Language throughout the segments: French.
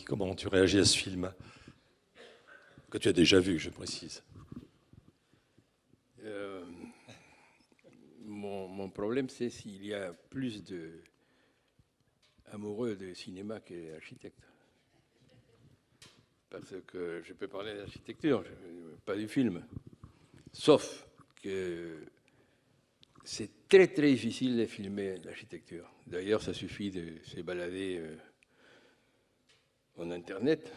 Paris. Comment tu réagis à ce film? Que tu as déjà vu, je précise. Mon problème, c'est s'il y a plus d'amoureux de cinéma que d'architectes. Parce que je peux parler d'architecture, pas du film. Sauf que c'est très très difficile de filmer l'architecture. D'ailleurs, ça suffit de se balader en Internet.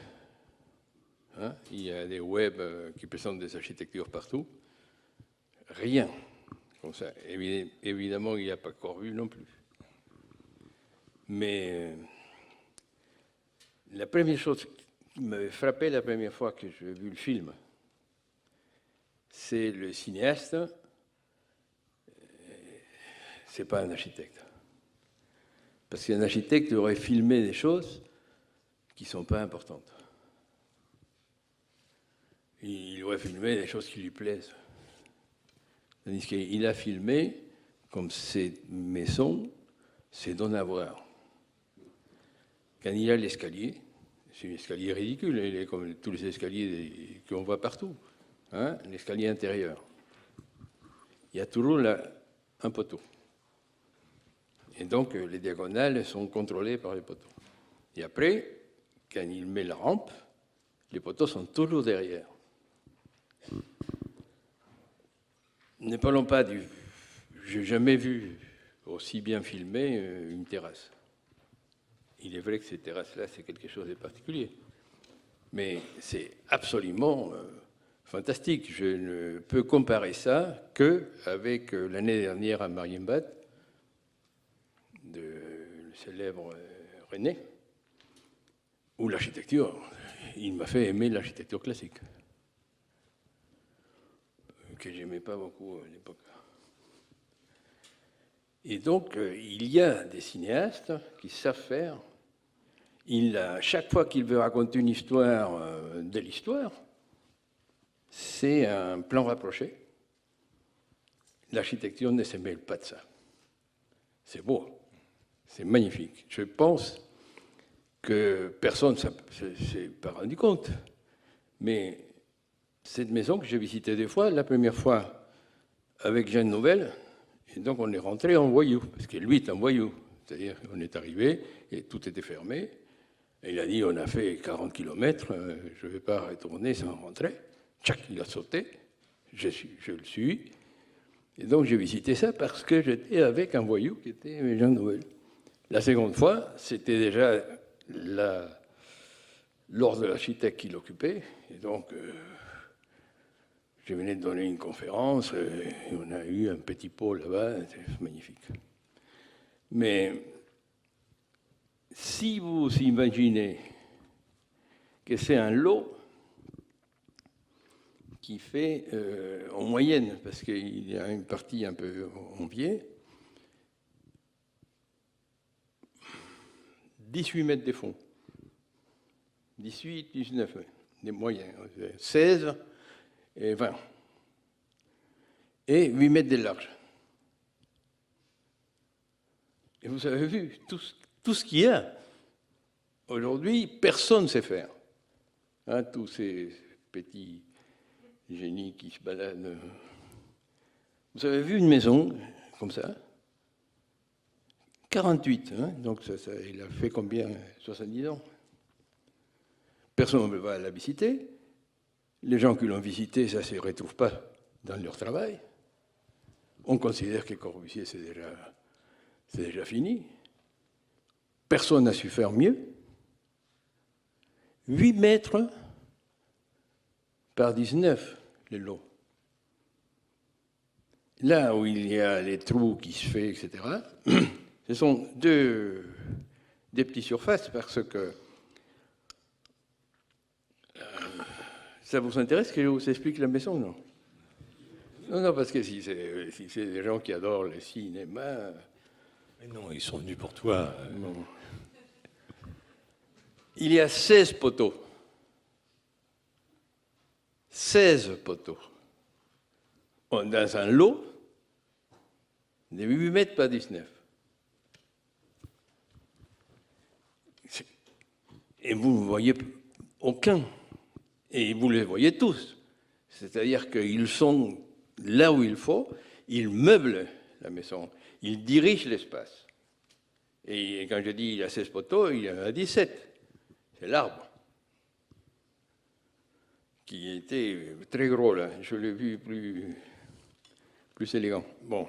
Hein? Il y a des webs qui présentent des architectures partout. Rien comme ça. Évidemment, il n'y a pas Corbu non plus. Mais la première chose qui m'avait frappé la première fois que j'ai vu le film, c'est le cinéaste, c'est pas un architecte. Parce qu'un architecte aurait filmé des choses qui ne sont pas importantes. Il aurait filmé des choses qui lui plaisent. Tandis qu'il a filmé, comme c'est maison, c'est d'en avoir. Quand il y a l'escalier, c'est un escalier ridicule, il est comme tous les escaliers qu'on voit partout, hein, l'escalier intérieur. Il y a toujours là un poteau. Et donc, les diagonales sont contrôlées par les poteaux. Et après, quand il met la rampe, les poteaux sont toujours derrière. Ne parlons pas du... Je n'ai jamais vu aussi bien filmer une terrasse. Il est vrai que ces terrasses-là, c'est quelque chose de particulier. Mais c'est absolument fantastique. Je ne peux comparer ça qu'avec l'année dernière à Marienbad, le célèbre René, où l'architecture, il m'a fait aimer l'architecture classique, que je n'aimais pas beaucoup à l'époque. Et donc, il y a des cinéastes qui savent faire. Chaque fois qu'il veut raconter une histoire de l'histoire, c'est un plan rapproché. L'architecture ne se mêle pas de ça. C'est beau, c'est magnifique. Je pense que personne ne s'est pas rendu compte. Mais cette maison que j'ai visitée deux fois, la première fois avec Jeanne Nouvel, et donc on est rentré en voyou, parce que lui est un voyou. C'est-à-dire qu'on est arrivé et tout était fermé. Et il a dit, on a fait 40 km, je ne vais pas retourner sans rentrer. Tchac, il a sauté, je le suis. Et donc j'ai visité ça parce que j'étais avec un voyou qui était Jean Nouvel. La seconde fois, c'était déjà l'ordre de l'architecte qui l'occupait. Et donc, je venais de donner une conférence, et on a eu un petit pot là-bas, c'est magnifique. Mais si vous imaginez que c'est un lot qui fait, en moyenne, parce qu'il y a une partie un peu en biais, 18 mètres de fond, 18, 19, des moyens, 16 et 20, et 8 mètres de large. Et vous avez vu, tout ce qu'il y a, aujourd'hui, personne ne sait faire. Hein, tous ces petits génies qui se baladent. Vous avez vu une maison comme ça? 48, hein, donc il a fait combien? 70 ans. Personne ne va la visiter. Les gens qui l'ont visité, ça ne se retrouve pas dans leur travail. On considère que Corbusier, c'est déjà fini. Personne n'a su faire mieux. 8 mètres par 19, les lots. Là où il y a les trous qui se font, etc., ce sont des petites surfaces parce que ça vous intéresse que je vous explique la maison, non? Non, parce que si c'est des gens qui adorent le cinéma... Mais non, ils sont venus pour toi. Non. Il y a 16 poteaux. 16 poteaux. Dans un lot de 8 mètres par 19. et vous ne voyez aucun. Et vous les voyez tous. C'est-à-dire qu'ils sont là où il faut, ils meublent la maison, ils dirigent l'espace. Et quand je dis il y a 16 poteaux, il y en a 17. C'est l'arbre qui était très gros là. Je l'ai vu plus élégant. Bon.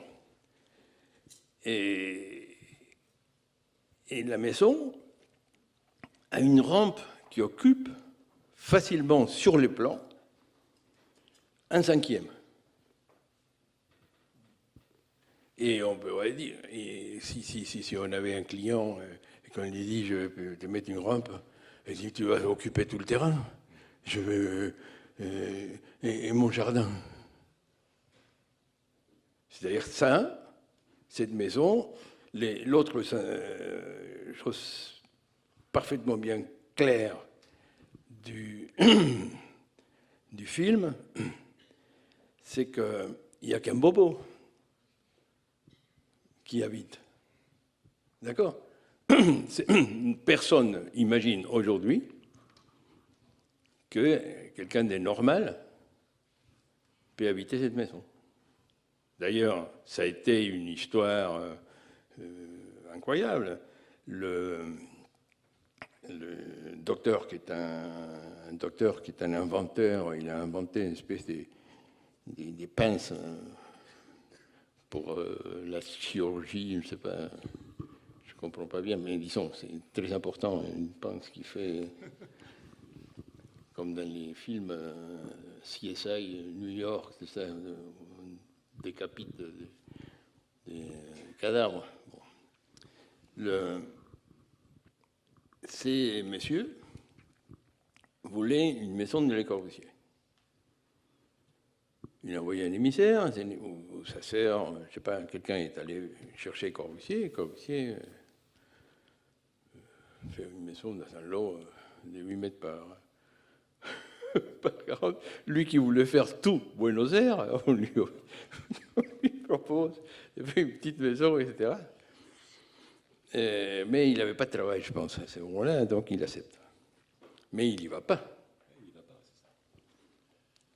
Et la maison a une rampe qui occupe facilement sur les plans un cinquième. Et on peut dire, et si on avait un client et qu'on lui dit je vais te mettre une rampe, il dit tu vas occuper tout le terrain, je veux et mon jardin. C'est-à-dire ça, cette maison, l'autre chose parfaitement bien claire du film, c'est qu'il n'y a qu'un bobo qui habite. D'accord? Personne imagine aujourd'hui que quelqu'un de normal peut habiter cette maison. D'ailleurs, ça a été une histoire incroyable. Le docteur qui est un inventeur, il a inventé une espèce des pinces pour la chirurgie, je ne sais pas, je ne comprends pas bien, mais disons, c'est très important, une pince qui fait, comme dans les films CSI, New York, c'est ça, on décapite des cadavres. Bon. Ces messieurs voulaient une maison de Le Corbusier. Il a envoyé un émissaire, ou sa sœur, je ne sais pas, quelqu'un est allé chercher Corbusier. Corbusier fait une maison dans un lot de 8 mètres par 40. Lui qui voulait faire tout Buenos Aires, on lui propose de faire une petite maison, etc. Mais il n'avait pas de travail, je pense, à ce moment-là, donc il accepte. Mais il n'y va pas.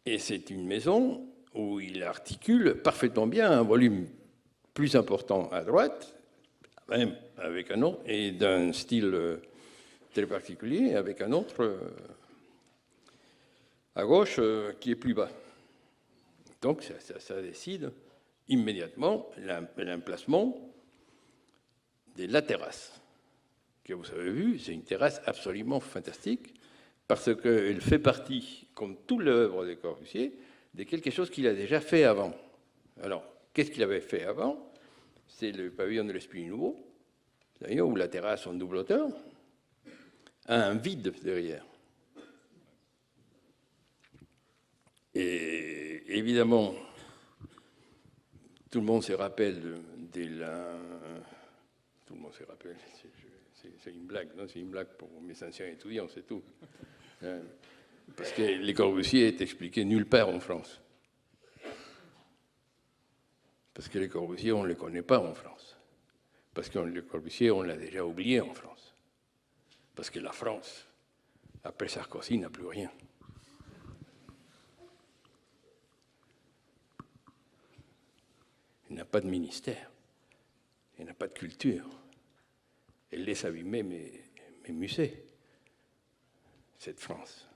Et c'est une maison où il articule parfaitement bien un volume plus important à droite, même avec un autre, et d'un style très particulier, avec un autre à gauche qui est plus bas. Donc ça décide immédiatement l'emplacement de la terrasse, que vous avez vu, c'est une terrasse absolument fantastique, parce qu'elle fait partie, comme toute l'œuvre de Corbusier, de quelque chose qu'il a déjà fait avant. Alors, qu'est-ce qu'il avait fait avant? C'est le pavillon de l'Esprit Nouveau, d'ailleurs, où la terrasse en double hauteur a un vide derrière. Et évidemment, tout le monde se rappelle tout le monde se rappelle, c'est une blague, non? C'est une blague pour mes anciens étudiants, c'est tout. Parce que Le Corbusier est expliqué nulle part en France. Parce que Le Corbusier, on ne le connaît pas en France. Parce que Le Corbusier, on l'a déjà oublié en France. Parce que la France, après Sarkozy, n'a plus rien. Elle n'a pas de ministère. Elle n'a pas de culture. Elle laisse abîmer mes musées, cette France.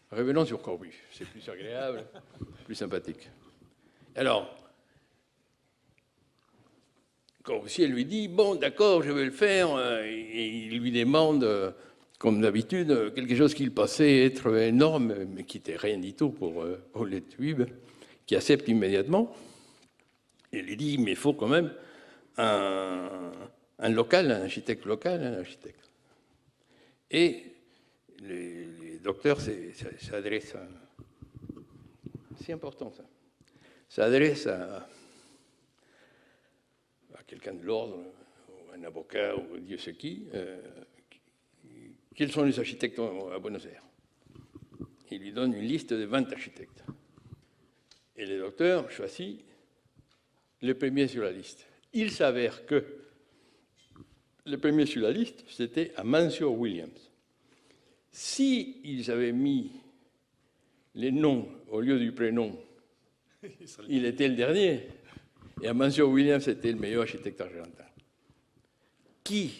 Revenons sur Corbu, c'est plus agréable, plus sympathique. Alors, Corbusier lui dit, bon, d'accord, je vais le faire, et il lui demande, comme d'habitude, quelque chose qu'il pensait être énorme, mais qui n'était rien du tout pour les Tuibes, qui accepte immédiatement. Il lui dit, mais il faut quand même un local, un architecte local, un architecte. Et les docteurs s'adressent à... C'est important, ça. S'adressent à quelqu'un de l'ordre, ou un avocat, ou Dieu sait qui. Quels sont les architectes à Buenos Aires? Il lui donne une liste de 20 architectes. Et le docteur choisit le premier sur la liste. Il s'avère que le premier sur la liste, c'était Amancio Williams. Si ils avaient mis les noms au lieu du prénom, il était le dernier. Et Amancio Williams était le meilleur architecte argentin. Qui,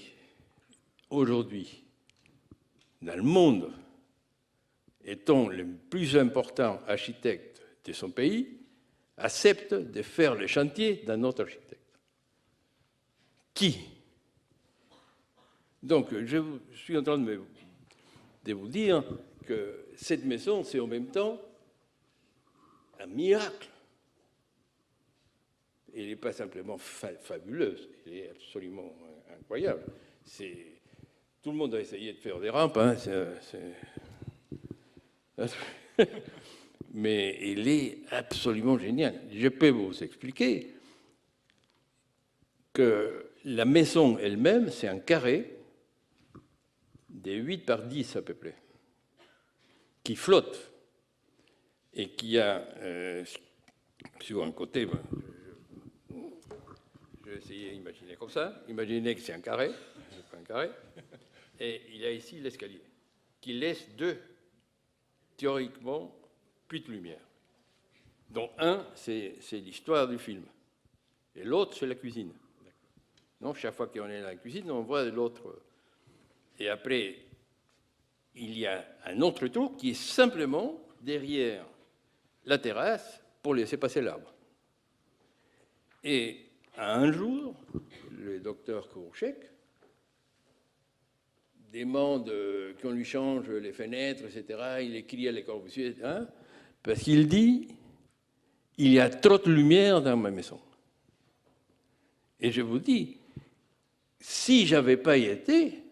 aujourd'hui, dans le monde, étant le plus important architecte de son pays, accepte de faire le chantier d'un autre architecte? Qui? Donc, je suis en train de vous dire que cette maison, c'est en même temps un miracle. Elle n'est pas simplement fabuleuse, elle est absolument incroyable. Tout le monde a essayé de faire des rampes, hein, mais elle est absolument géniale. Je peux vous expliquer que la maison elle-même, c'est un carré de 8 par 10 à peu près, qui flotte et qui a sur un côté, je vais essayer d'imaginer comme ça, imaginez que c'est un carré, et il y a ici l'escalier, qui laisse deux, théoriquement, puits de lumière. dont un, c'est l'histoire du film, et l'autre, c'est la cuisine. Donc, chaque fois qu'on est dans la cuisine, on voit l'autre. Et après, il y a un autre trou qui est simplement derrière la terrasse pour laisser passer l'arbre. Et un jour, le docteur Kourouchek demande qu'on lui change les fenêtres, etc. Il écrit à Le Corbusier, hein, parce qu'il dit « il y a trop de lumière dans ma maison ». Et je vous dis, si je n'avais pas y été,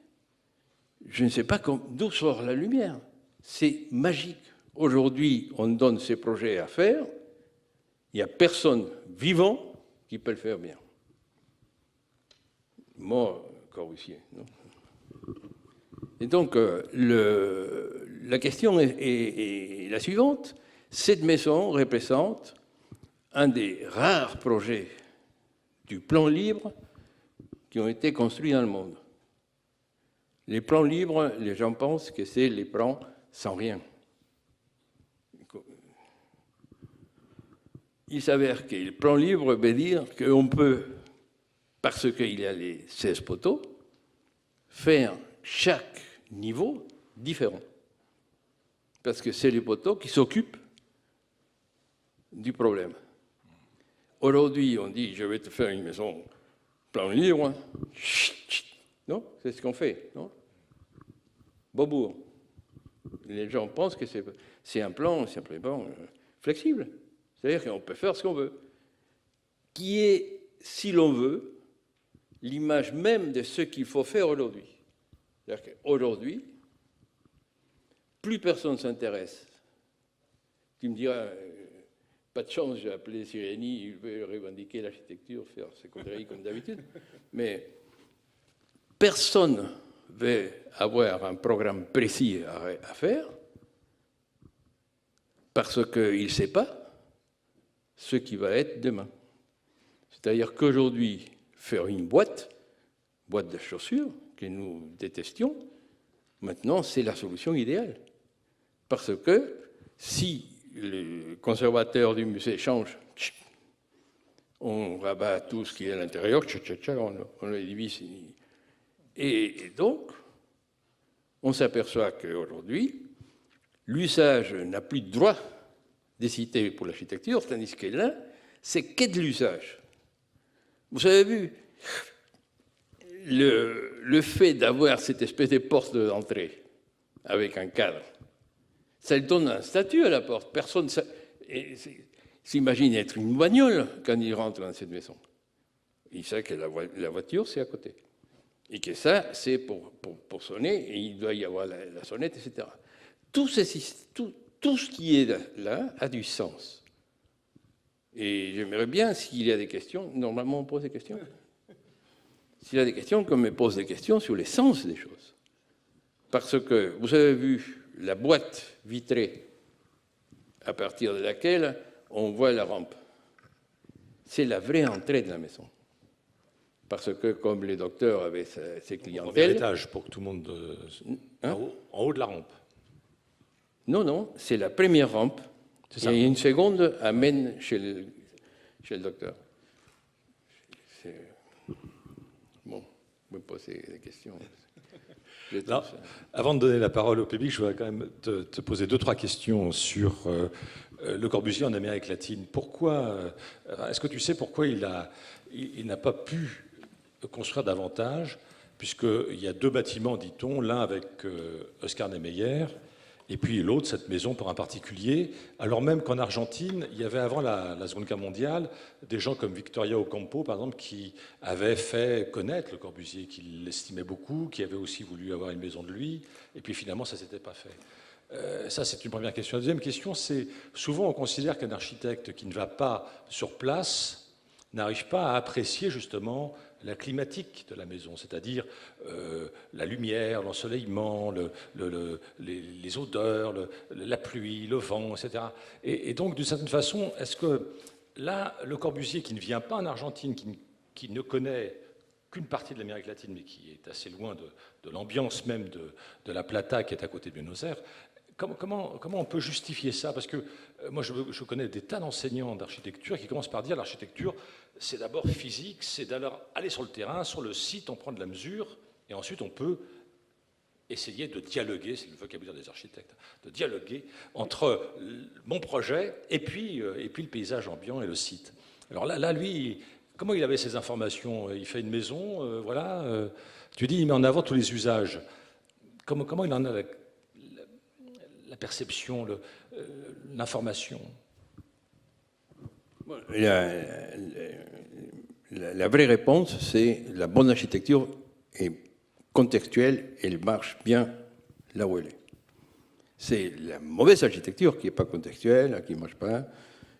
je ne sais pas d'où sort la lumière. C'est magique. Aujourd'hui, on donne ces projets à faire. Il n'y a personne vivant qui peut le faire bien. Moi, Corbusier, non ? Et donc, la question est la suivante. Cette maison représente un des rares projets du plan libre qui ont été construits dans le monde. Les plans libres, les gens pensent que c'est les plans sans rien. Il s'avère que le plan libre veut dire qu'on peut, parce qu'il y a les 16 poteaux, faire chaque niveau différent. Parce que c'est les poteaux qui s'occupent du problème. Aujourd'hui, on dit, je vais te faire une maison plan libre. Non, c'est ce qu'on fait, non? Beaubourg. Les gens pensent que c'est un plan simplement flexible. C'est-à-dire qu'on peut faire ce qu'on veut. Qui est, si l'on veut, l'image même de ce qu'il faut faire aujourd'hui. C'est-à-dire qu'aujourd'hui, plus personne ne s'intéresse. Tu me diras, pas de chance, j'ai appelé Sirény, il veut revendiquer l'architecture, faire ses conneries comme d'habitude, mais personne ne veut avoir un programme précis à faire parce qu'il ne sait pas ce qui va être demain. C'est-à-dire qu'aujourd'hui, faire une boîte de chaussures, que nous détestions, maintenant, c'est la solution idéale. Parce que si les conservateurs du musée changent, on rabat tout ce qui est à l'intérieur, on le divise. Et donc, on s'aperçoit qu'aujourd'hui, l'usage n'a plus de droit de citer pour l'architecture, tandis que là, c'est que de l'usage. Vous avez vu, le fait d'avoir cette espèce de porte d'entrée avec un cadre, ça donne un statut à la porte. Personne s'imagine être une bagnole quand il rentre dans cette maison. Il sait que la voiture, c'est à côté. Et que ça, c'est pour sonner, et il doit y avoir la sonnette, etc. Tout ce qui est là a du sens. Et j'aimerais bien, s'il y a des questions, normalement on pose des questions. S'il y a des questions, qu'on me pose des questions sur l'essence des choses. Parce que vous avez vu la boîte vitrée à partir de laquelle on voit la rampe. C'est la vraie entrée de la maison. Parce que comme les docteurs avaient ces Au premier clientèles... étage, pour que tout le monde... Hein? en haut de la rampe. Non, non, c'est la première rampe. C'est ça. Et une seconde amène chez le docteur. Bon, vous me posez des questions. Là, avant de donner la parole au public, je voudrais quand même te poser 2-3 questions sur Le Corbusier en Amérique latine. Pourquoi, est-ce que tu sais pourquoi il n'a pas pu construire davantage, puisqu'il y a 2 bâtiments, dit-on, l'un avec Oscar Niemeyer, et puis l'autre, cette maison pour un particulier, alors même qu'en Argentine, il y avait avant la Seconde Guerre mondiale des gens comme Victoria Ocampo, par exemple, qui avaient fait connaître Le Corbusier, qui l'estimait beaucoup, qui avait aussi voulu avoir une maison de lui, et puis finalement, ça ne s'était pas fait. Ça, c'est une première question. La deuxième question, c'est souvent on considère qu'un architecte qui ne va pas sur place n'arrive pas à apprécier justement la climatique de la maison, c'est-à-dire la lumière, l'ensoleillement, les odeurs, la pluie, le vent, etc. Et donc, d'une certaine façon, est-ce que là, Le Corbusier, qui ne vient pas en Argentine, qui ne connaît qu'une partie de l'Amérique latine, mais qui est assez loin de l'ambiance même de la Plata, qui est à côté de Buenos Aires, comment on peut justifier ça? Parce que moi, je connais des tas d'enseignants d'architecture qui commencent par dire l'architecture, c'est d'abord physique, c'est d'aller sur le terrain, sur le site, on prend de la mesure, et ensuite on peut essayer de dialoguer, c'est le vocabulaire des architectes, de dialoguer entre mon projet et puis le paysage ambiant et le site. Alors là, lui, comment il avait ces informations? Il fait une maison, voilà. Tu dis, il met en avant tous les usages. Comment il en a la perception, l'information? La vraie réponse, c'est la bonne architecture est contextuelle, elle marche bien là où elle est. C'est la mauvaise architecture qui n'est pas contextuelle, qui ne marche pas,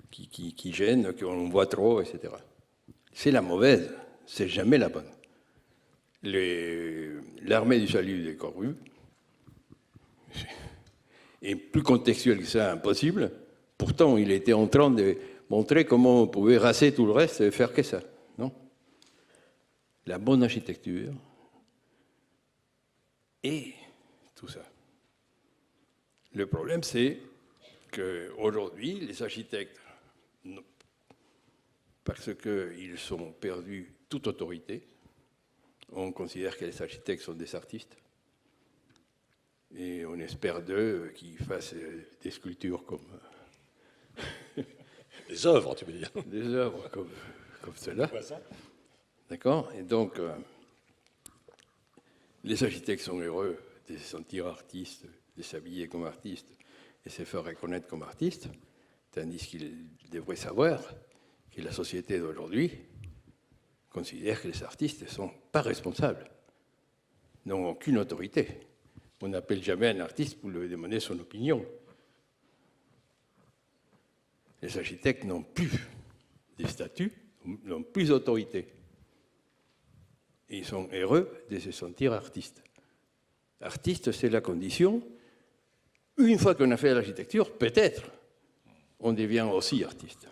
qui gêne, qu'on voit trop, etc. C'est la mauvaise, c'est jamais la bonne. L'armée du salut des Corbusier est plus contextuel que ça, impossible. Pourtant, il était en train de montrer comment on pouvait raser tout le reste et faire que ça. Non. La bonne architecture et tout ça. Le problème, c'est qu'aujourd'hui, les architectes, parce qu'ils ont perdu toute autorité, on considère que les architectes sont des artistes. Et on espère d'eux qu'ils fassent des sculptures comme... Des œuvres, tu veux dire? Des œuvres comme cela. D'accord? Et donc, les architectes sont heureux de se sentir artistes, de s'habiller comme artistes et se faire reconnaître comme artistes, tandis qu'ils devraient savoir que la société d'aujourd'hui considère que les artistes ne sont pas responsables, n'ont aucune autorité. On n'appelle jamais un artiste pour lui demander son opinion. Les architectes n'ont plus de statut, n'ont plus d'autorité. Et ils sont heureux de se sentir artistes. Artiste, c'est la condition. Une fois qu'on a fait l'architecture, peut-être, on devient aussi artiste.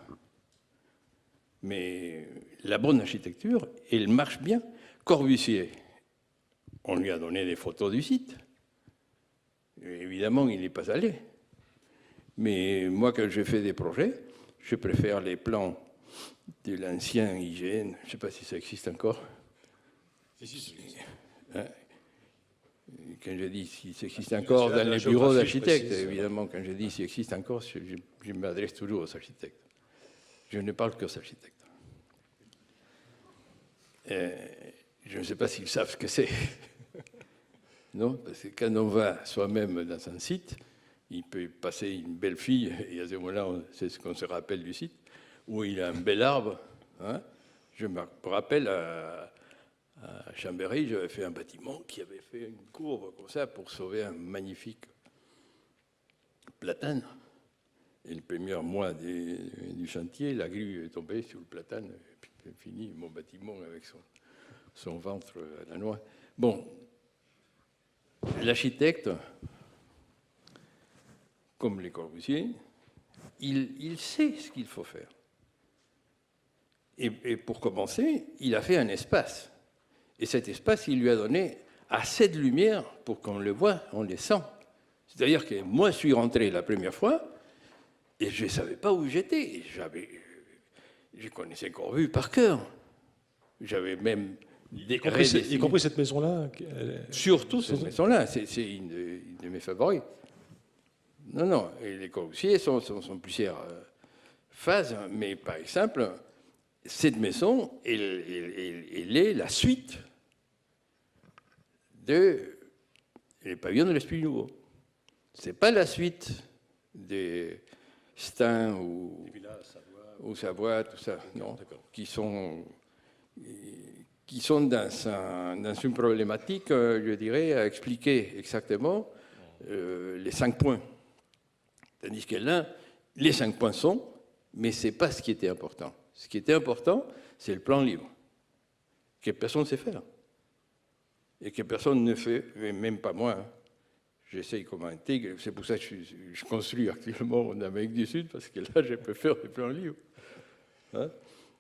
Mais la bonne architecture, elle marche bien. Corbusier, on lui a donné des photos du site. Et évidemment, il n'est pas allé. Mais moi, quand je fais des projets, je préfère les plans de l'ancien IGN. Je ne sais pas si ça existe encore. Hein? Quand je dis si ça existe encore dans les bureaux d'architectes, évidemment, quand je dis si ça existe encore, je m'adresse toujours aux architectes. Je ne parle qu'aux architectes. Je ne sais pas s'ils savent ce que c'est. Non, parce que quand on va soi-même dans un site, il peut passer une belle fille, et à ce moment-là, c'est ce qu'on se rappelle du site, où il a un bel arbre. Hein. Je me rappelle à Chambéry, j'avais fait un bâtiment qui avait fait une courbe comme ça pour sauver un magnifique platane. Et le premier mois du chantier, la grue est tombée sur le platane, et puis c'est fini mon bâtiment avec son ventre à la noix. Bon, l'architecte, comme les Corbusier, il sait ce qu'il faut faire. Et pour commencer, il a fait un espace. Et cet espace, il lui a donné assez de lumière pour qu'on le voit, on les sent. C'est-à-dire que moi, je suis rentré la première fois et je ne savais pas où j'étais. Je connaissais Corbu par cœur. J'avais même... Y compris cette maison-là. Surtout cette maison-là, c'est une de mes favoris. Non, et les Corbusiers sont plusieurs phases, mais par exemple, cette maison, elle est la suite des pavillons de l'Esprit Nouveau. Ce n'est pas la suite des Stein ou Savoie, tout ça, non, qui sont dans une problématique, je dirais, à expliquer exactement les 5 points. Tandis que là, les 5 points sont, mais ce n'est pas ce qui était important. Ce qui était important, c'est le plan libre, que personne ne sait faire. Et que personne ne fait, même pas moi. Hein. J'essaye comme un tigre, c'est pour ça que je construis actuellement en Amérique du Sud, parce que là, je peux faire des plans libres. Hein?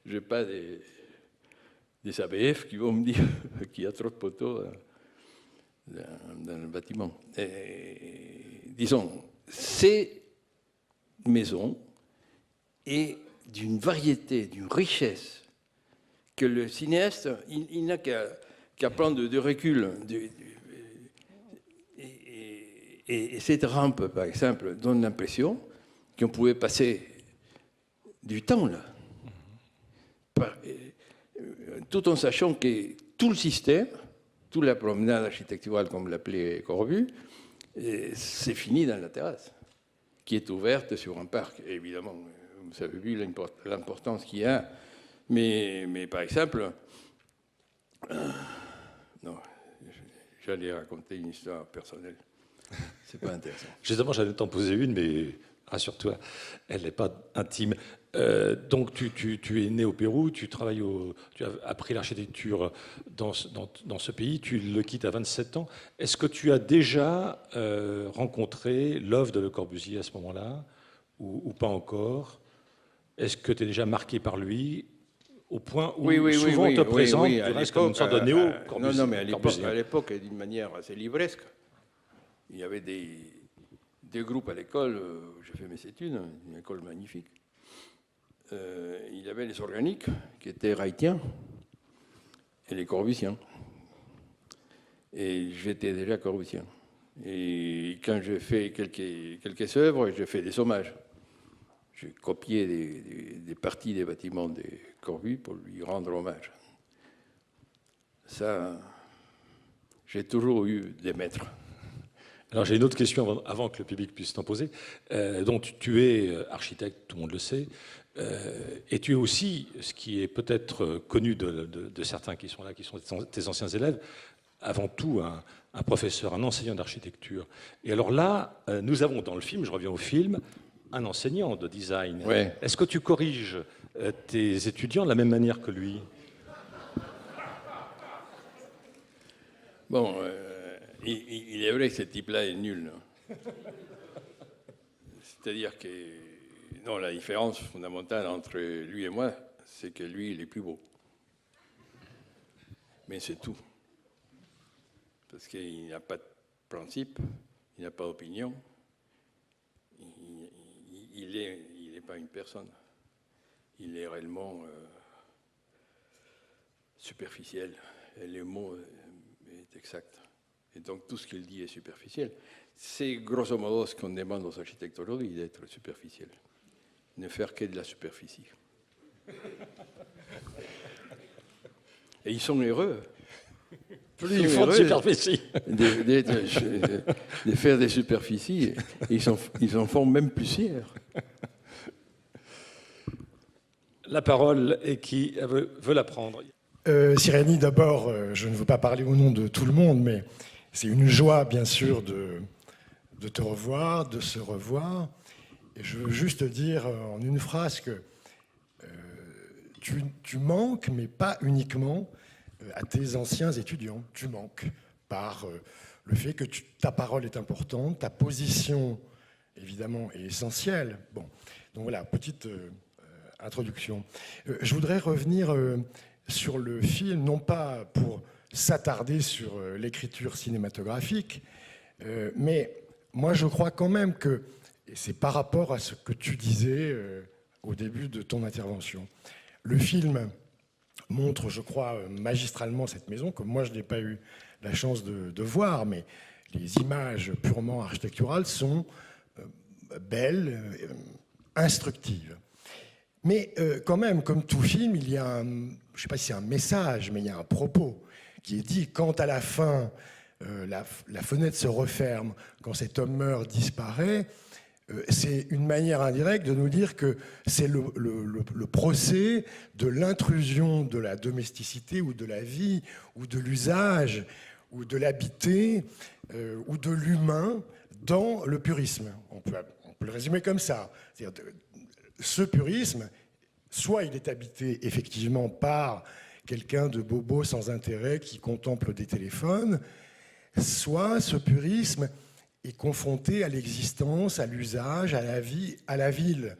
Je n'ai pas des ABF qui vont me dire qu'il y a trop de poteaux dans le bâtiment. Disons, ces maisons est d'une variété, d'une richesse, que le cinéaste, il n'a qu'à prendre de recul. Et cette rampe, par exemple, donne l'impression qu'on pouvait passer du temps là. Tout en sachant que tout le système, toute la promenade architecturale, comme l'appelait Corbu, c'est fini dans la terrasse, qui est ouverte sur un parc. Et évidemment, vous avez vu l'importance qu'il y a. Mais par exemple, non, j'allais raconter une histoire personnelle. C'est pas intéressant. Justement, j'allais t'en poser une, mais rassure-toi, elle n'est pas intime. Donc, tu es né au Pérou, tu as appris l'architecture dans ce pays, tu le quittes à 27 ans. Est-ce que tu as déjà rencontré l'œuvre de Le Corbusier à ce moment-là, ou pas encore? Est-ce que tu es déjà marqué par lui, au point où souvent on te présente comme une sorte de néo-Corbusier? Non, mais à l'époque, d'une manière assez livresque, il y avait des groupes à l'école, j'ai fait mes études, une école magnifique. Il y avait les organiques, qui étaient Wrightiens, et les Corbusiens. Et j'étais déjà Corbusien. Et quand j'ai fait quelques œuvres, j'ai fait des hommages. J'ai copié des parties des bâtiments de Corbu pour lui rendre hommage. Ça, j'ai toujours eu des maîtres. Alors j'ai une autre question avant que le public puisse t'en poser. Donc tu es architecte, tout le monde le sait, et tu es aussi, ce qui est peut-être connu de certains qui sont là, qui sont tes anciens élèves, avant tout un professeur, un enseignant d'architecture. Et alors là, nous avons dans le film, je reviens au film, un enseignant de design. Ouais. Est-ce que tu corriges tes étudiants de la même manière que lui? Bon, il est vrai que ce type-là est nul. C'est-à-dire que non, la différence fondamentale entre lui et moi, c'est que lui, il est plus beau. Mais c'est tout. Parce qu'il n'a pas de principe, il n'a pas d'opinion. Il n'est pas une personne. Il est réellement superficiel. Et le mot est exact. Et donc tout ce qu'il dit est superficiel. C'est grosso modo ce qu'on demande aux architectes aujourd'hui, d'être superficiel. Ne faire que de la superficie. Et ils sont heureux. Plus ils font de superficie. De faire des superficies, ils en font même plusieurs. La parole est qui veut la prendre. Sireni, d'abord, je ne veux pas parler au nom de tout le monde, mais c'est une joie, bien sûr, de te revoir, de se revoir. Et je veux juste dire en une phrase que tu manques, mais pas uniquement à tes anciens étudiants. Tu manques par le fait que ta parole est importante, ta position, évidemment, est essentielle. Bon, donc voilà, petite introduction. Je voudrais revenir sur le film, non pas pour s'attarder sur l'écriture cinématographique, mais moi je crois quand même que, et c'est par rapport à ce que tu disais au début de ton intervention, le film montre, je crois, magistralement cette maison, que moi je n'ai pas eu la chance de voir, mais les images purement architecturales sont belles, instructives. Mais quand même, comme tout film, il y a je ne sais pas si c'est un message, mais il y a un propos qui est dit quand à la fin la fenêtre se referme, quand cet homme meurt, disparaît, c'est une manière indirecte de nous dire que c'est le procès de l'intrusion de la domesticité ou de la vie ou de l'usage ou de l'habité ou de l'humain dans le purisme. On peut le résumer comme ça. C'est-à-dire, ce purisme, soit il est habité effectivement par quelqu'un de bobo sans intérêt qui contemple des téléphones, soit ce purisme est confronté à l'existence, à l'usage, à la vie, à la ville.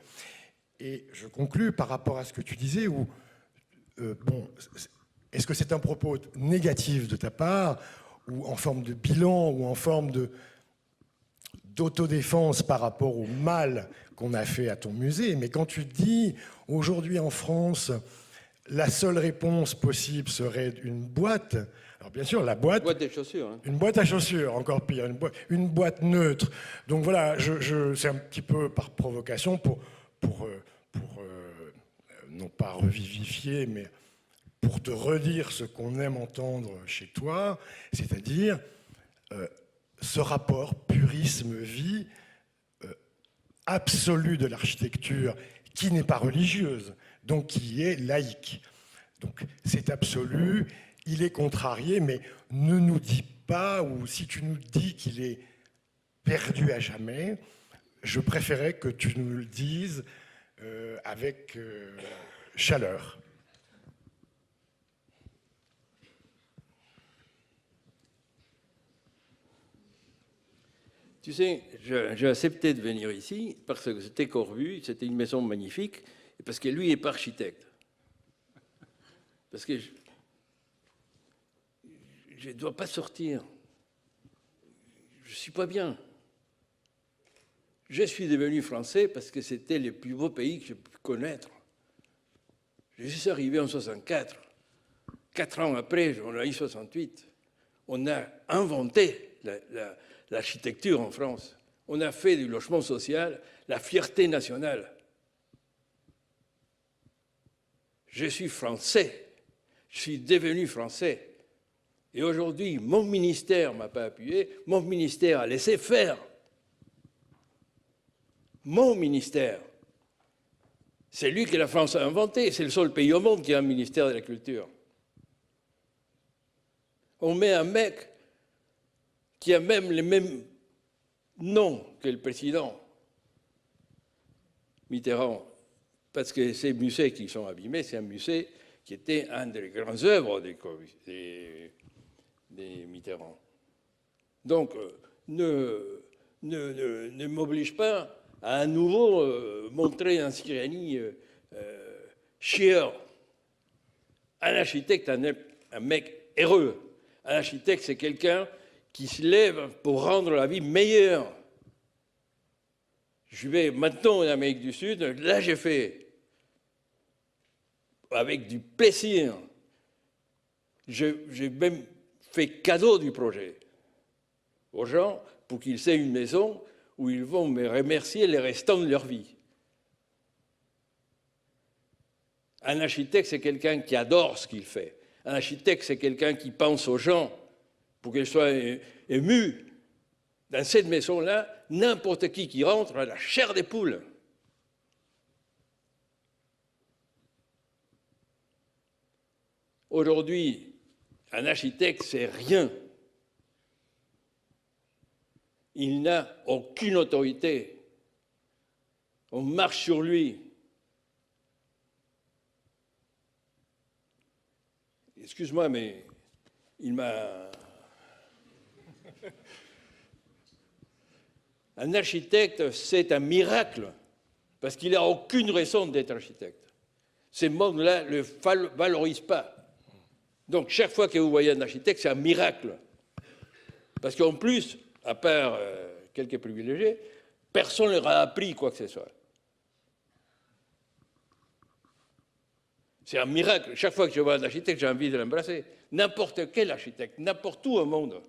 Et je conclus par rapport à ce que tu disais, où, bon, est-ce que c'est un propos négatif de ta part, ou en forme de bilan, ou en forme d'autodéfense par rapport au mal qu'on a fait à ton musée? Mais quand tu dis, aujourd'hui en France, la seule réponse possible serait une boîte. Alors bien sûr, la boîte... Une boîte de chaussures. Hein. Une boîte à chaussures, encore pire, une boîte neutre. Donc voilà, c'est un petit peu par provocation pour non pas revivifier, mais pour te redire ce qu'on aime entendre chez toi, c'est-à-dire ce rapport purisme-vie absolu de l'architecture qui n'est pas religieuse, donc qui est laïque. Donc c'est absolu, il est contrarié, mais ne nous dis pas, ou si tu nous dis qu'il est perdu à jamais, je préférais que tu nous le dises avec chaleur. Tu sais, j'ai accepté de venir ici parce que c'était Corbu, c'était une maison magnifique, et parce que lui n'est pas architecte. Parce que je ne dois pas sortir. Je ne suis pas bien. Je suis devenu français parce que c'était le plus beau pays que j'ai pu connaître. Je suis arrivé en 64. 4 ans après, on a eu 68. On a inventé l'architecture en France. On a fait du logement social la fierté nationale. Je suis français. Je suis devenu français. Et aujourd'hui, mon ministère ne m'a pas appuyé, mon ministère a laissé faire. Mon ministère. C'est lui que la France a inventé. C'est le seul pays au monde qui a un ministère de la culture. On met un mec qui a même les mêmes noms que le président Mitterrand. Parce que ces musées qui sont abîmés, c'est un musée qui était un des grandes œuvres des Mitterrand. Donc, ne m'oblige pas à nouveau montrer un Siriani chieur. Un architecte, un mec heureux. Un architecte, c'est quelqu'un qui se lève pour rendre la vie meilleure. Je vais maintenant en Amérique du Sud, là j'ai fait, avec du plaisir, j'ai même fait cadeau du projet aux gens pour qu'ils aient une maison où ils vont me remercier les restants de leur vie. Un architecte, c'est quelqu'un qui adore ce qu'il fait. Un architecte, c'est quelqu'un qui pense aux gens pour qu'ils soient émus. Dans cette maison-là, n'importe qui rentre a la chair des poules. Aujourd'hui, un architecte, c'est rien. Il n'a aucune autorité. On marche sur lui. Excuse-moi, mais il m'a... Un architecte, c'est un miracle, parce qu'il n'a aucune raison d'être architecte. Ces mondes-là ne le valorisent pas. Donc, chaque fois que vous voyez un architecte, c'est un miracle. Parce qu'en plus, à part quelques privilégiés, personne ne leur a appris quoi que ce soit. C'est un miracle. Chaque fois que je vois un architecte, j'ai envie de l'embrasser. N'importe quel architecte, n'importe où au monde.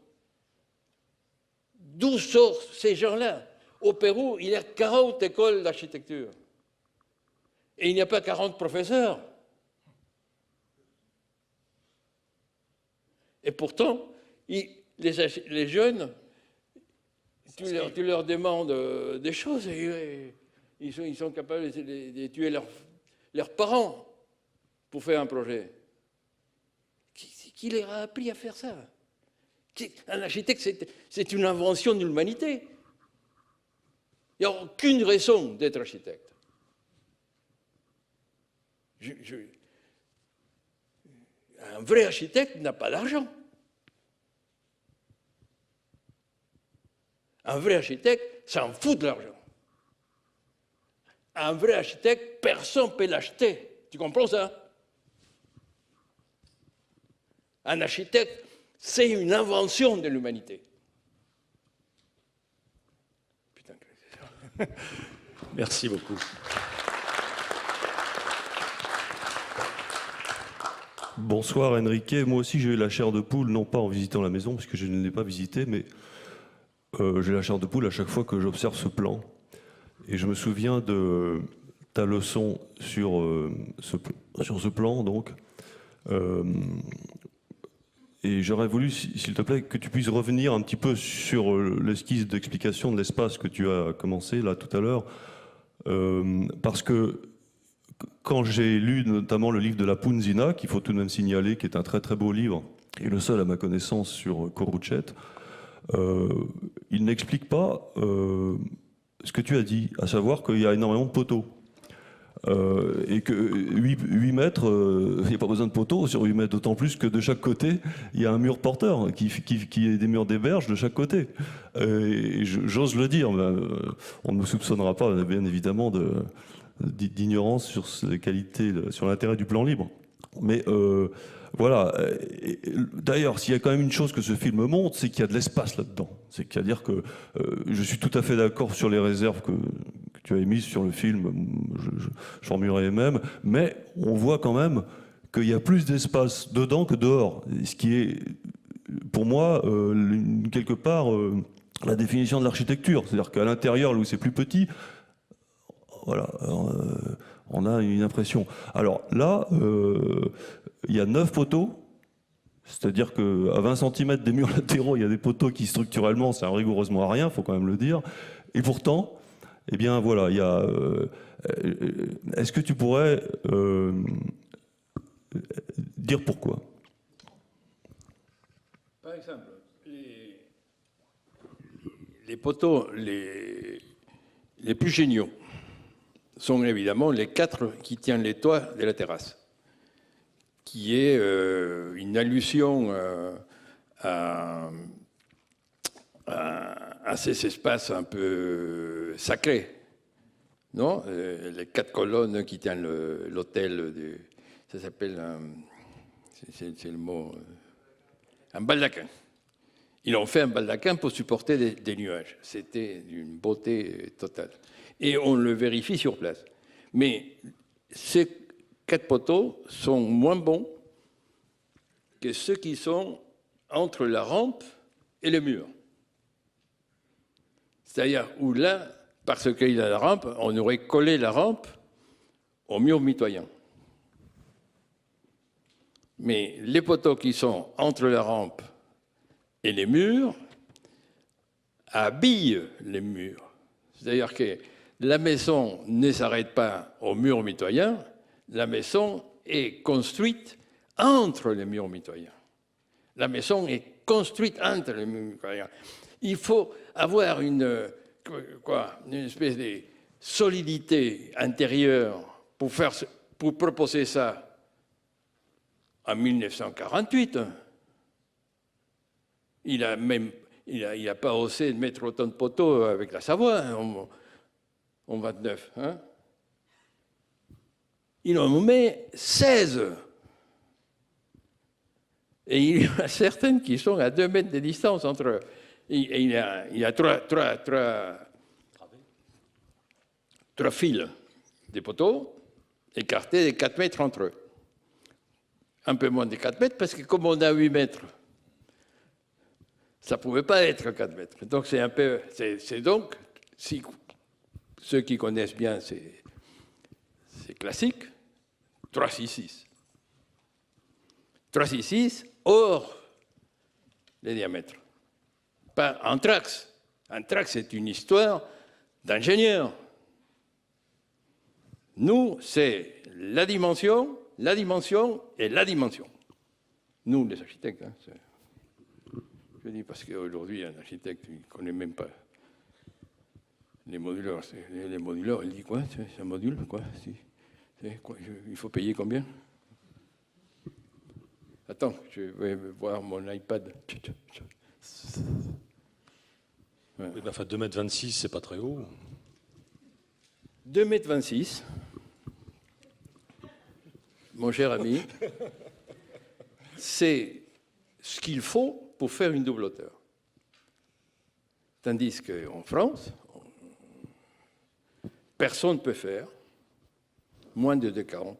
D'où sortent ces gens-là? Au Pérou, il y a 40 écoles d'architecture. Et il n'y a pas 40 professeurs. Et pourtant, les jeunes, tu leur demandes des choses et ils sont capables de tuer leurs parents pour faire un projet. Qui leur a appris à faire ça? Un architecte, c'est une invention de l'humanité. Il n'y a aucune raison d'être architecte. Un vrai architecte n'a pas d'argent. Un vrai architecte s'en fout de l'argent. Un vrai architecte, personne ne peut l'acheter. Tu comprends ça? Un architecte, c'est une invention de l'humanité. Putain, que c'est ça. Merci beaucoup. Bonsoir Enrique, moi aussi j'ai eu la chair de poule, non pas en visitant la maison, parce que je ne l'ai pas visitée, mais j'ai la chair de poule à chaque fois que j'observe ce plan. Et je me souviens de ta leçon sur ce plan, donc. Et j'aurais voulu, s'il te plaît, que tu puisses revenir un petit peu sur l'esquisse d'explication de l'espace que tu as commencé là tout à l'heure, parce que quand j'ai lu notamment le livre de la Punzina, qu'il faut tout de même signaler, qui est un très très beau livre, et le seul à ma connaissance sur Corrucette, il n'explique pas ce que tu as dit, à savoir qu'il y a énormément de poteaux. Et que 8 mètres, il n'y a pas besoin de poteaux sur 8 mètres, d'autant plus que de chaque côté, il y a un mur porteur, qui est des murs d'héberge de chaque côté. Et j'ose le dire, mais, on ne me soupçonnera pas, bien évidemment, d'ignorance sur les qualités, sur l'intérêt du plan libre. Mais voilà. D'ailleurs, s'il y a quand même une chose que ce film montre, c'est qu'il y a de l'espace là-dedans. C'est-à-dire que je suis tout à fait d'accord sur les réserves que tu as émises sur le film, je formulerai les mêmes, mais on voit quand même qu'il y a plus d'espace dedans que dehors. Ce qui est, pour moi, quelque part, la définition de l'architecture. C'est-à-dire qu'à l'intérieur, là où c'est plus petit, voilà, on a une impression. Alors là, il y a 9 poteaux, c'est-à-dire qu'à 20 cm des murs latéraux, il y a des poteaux qui structurellement servent rigoureusement à rien, il faut quand même le dire. Et pourtant, eh bien voilà, il y a. Est-ce que tu pourrais dire pourquoi? Par exemple, les poteaux les plus géniaux sont évidemment les 4 qui tiennent les toits de la terrasse, qui est une allusion à ces espaces un peu sacrés, non? Les 4 colonnes qui tiennent l'hôtel, ça s'appelle, c'est le mot, un baldaquin. Ils ont fait un baldaquin pour supporter des nuages. C'était d'une beauté totale. Et on le vérifie sur place. Mais ces 4 poteaux sont moins bons que ceux qui sont entre la rampe et le mur. C'est-à-dire où là, parce qu'il y a la rampe, on aurait collé la rampe au mur mitoyen. Mais les poteaux qui sont entre la rampe et les murs habillent les murs. C'est-à-dire que la maison ne s'arrête pas au mur mitoyen, la maison est construite entre les murs mitoyens. La maison est construite entre les murs mitoyens. Il faut avoir une espèce de solidité intérieure pour proposer ça en 1948. Il n'a pas osé de mettre autant de poteaux avec la Savoie en 29. Hein. il en met 16. Et il y en a certaines qui sont à 2 mètres de distance entre eux. Et il y a trois fils des poteaux écartés de 4 mètres entre eux. Un peu moins de 4 mètres, parce que comme on a 8 mètres, ça ne pouvait pas être 4 mètres. Donc c'est un peu. C'est donc, si ceux qui connaissent bien, c'est classique, 3-6-6. 3-6-6 hors les diamètres. Pas un trax. Un trax, c'est une histoire d'ingénieur. Nous, c'est la dimension et la dimension. Nous, les architectes. Hein, je dis parce qu'aujourd'hui, un architecte, il ne connaît même pas les moduleurs. Les moduleurs, il dit quoi? C'est un module, quoi? Il faut payer combien? Attends, je vais voir mon iPad. Ouais. Enfin, 2,26 m, c'est pas très haut. 2,26 m, mon cher ami, c'est ce qu'il faut pour faire une double hauteur. Tandis qu'en France, personne ne peut faire moins de 2,40.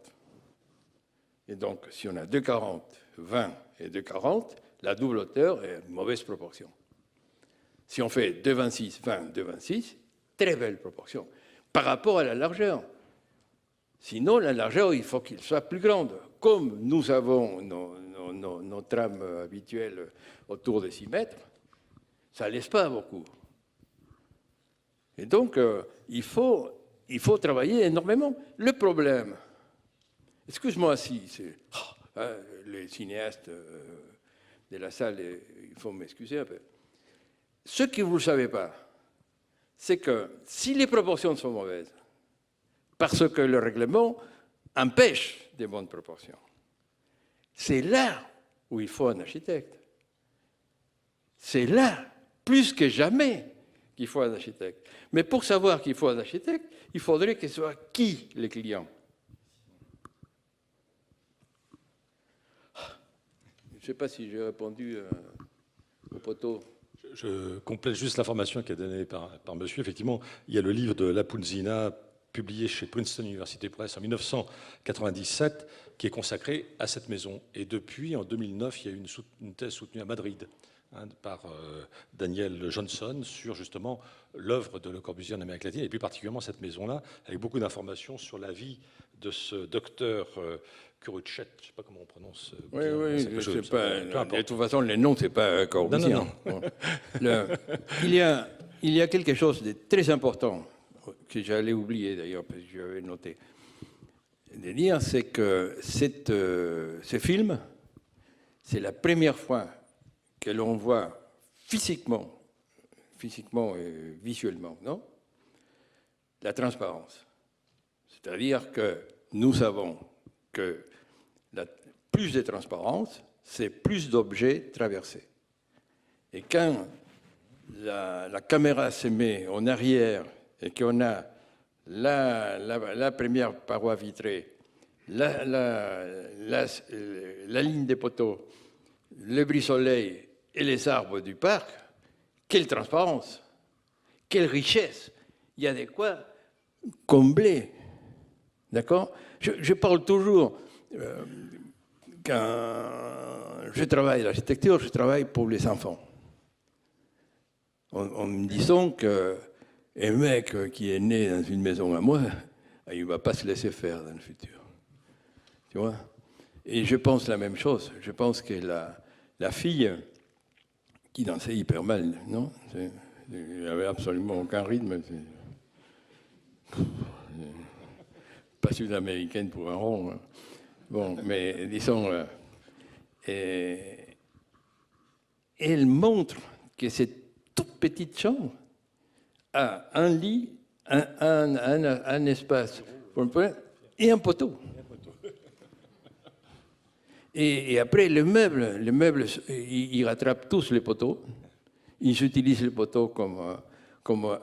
Et donc, si on a 2,40, 20 et 2,40, la double hauteur est une mauvaise proportion. Si on fait 2,26, 20, 2,26, très belle proportion par rapport à la largeur. Sinon, la largeur, il faut qu'il soit plus grande. Comme nous avons nos trames habituelles autour de 6 mètres, ça ne laisse pas beaucoup. Et donc, il faut travailler énormément. Le problème, excuse-moi si les cinéastes de la salle, il faut m'excuser un peu. Ce que vous ne savez pas, c'est que si les proportions sont mauvaises, parce que le règlement empêche des bonnes proportions, c'est là où il faut un architecte. C'est là, plus que jamais, qu'il faut un architecte. Mais pour savoir qu'il faut un architecte, il faudrait que ce soit qui les clients? Je ne sais pas si j'ai répondu au poteau. Je complète juste l'information qui est donnée par monsieur. Effectivement, il y a le livre de Lapunzina, publié chez Princeton University Press en 1997, qui est consacré à cette maison. Et depuis, en 2009, il y a eu une thèse soutenue à Madrid par Daniel Johnson sur justement l'œuvre de Le Corbusier en Amérique latine, et plus particulièrement cette maison-là, avec beaucoup d'informations sur la vie de ce docteur Kuruchet, je ne sais pas comment on prononce. Oui, je sais pas. De toute façon, les noms, ce n'est pas Corbusier. Non. Bon. Il y a quelque chose de très important que j'allais oublier d'ailleurs, parce que j'avais noté, de dire, c'est que ce film, c'est la première fois que l'on voit physiquement et visuellement, non, la transparence. C'est-à-dire que nous savons que plus de transparence, c'est plus d'objets traversés. Et quand la caméra se met en arrière et qu'on a la première paroi vitrée, la ligne des poteaux, le brise-soleil et les arbres du parc, quelle transparence, quelle richesse. Il y a de quoi combler. D'accord ? Je parle toujours, quand je travaille l'architecture, je travaille pour les enfants. En me disant qu'un mec qui est né dans une maison à moi, il ne va pas se laisser faire dans le futur. Tu vois ? Et je pense la même chose. Je pense que la fille qui dansait hyper mal, non ? Il n'avait absolument aucun rythme. Pas sud-américaine pour un rond. Hein. Bon, mais disons, elle montre que cette toute petite chambre a un lit, un espace et un poteau. Et après, le meuble, ils rattrapent tous les poteaux. Ils utilisent les poteaux comme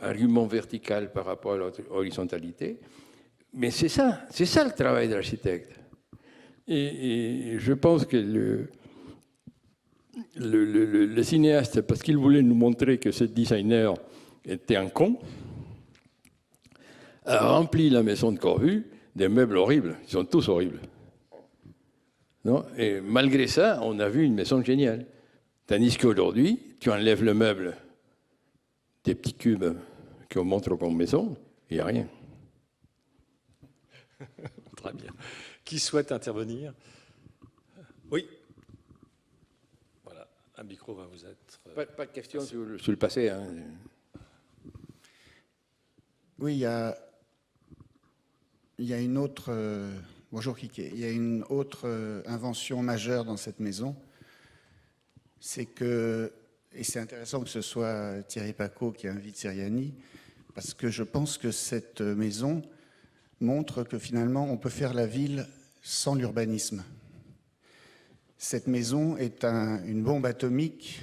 argument vertical par rapport à l'horizontalité. Mais c'est ça le travail de l'architecte. Et je pense que le cinéaste, parce qu'il voulait nous montrer que ce designer était un con, a rempli la maison de Corbu des meubles horribles. Ils sont tous horribles. Non? Et malgré ça, on a vu une maison géniale. Tandis qu'aujourd'hui, tu enlèves le meuble des petits cubes qu'on montre comme maison, il n'y a rien. Très bien. Qui souhaite intervenir? Oui. Voilà, un micro va vous être... Pas de question sur le passé. Hein. Oui, il y a une autre... bonjour Kiké. Il y a une autre invention majeure dans cette maison. C'est que, et c'est intéressant que ce soit Thierry Pacaud qui invite Seriani, parce que je pense que cette maison montre que finalement on peut faire la ville sans l'urbanisme. Cette maison est une bombe atomique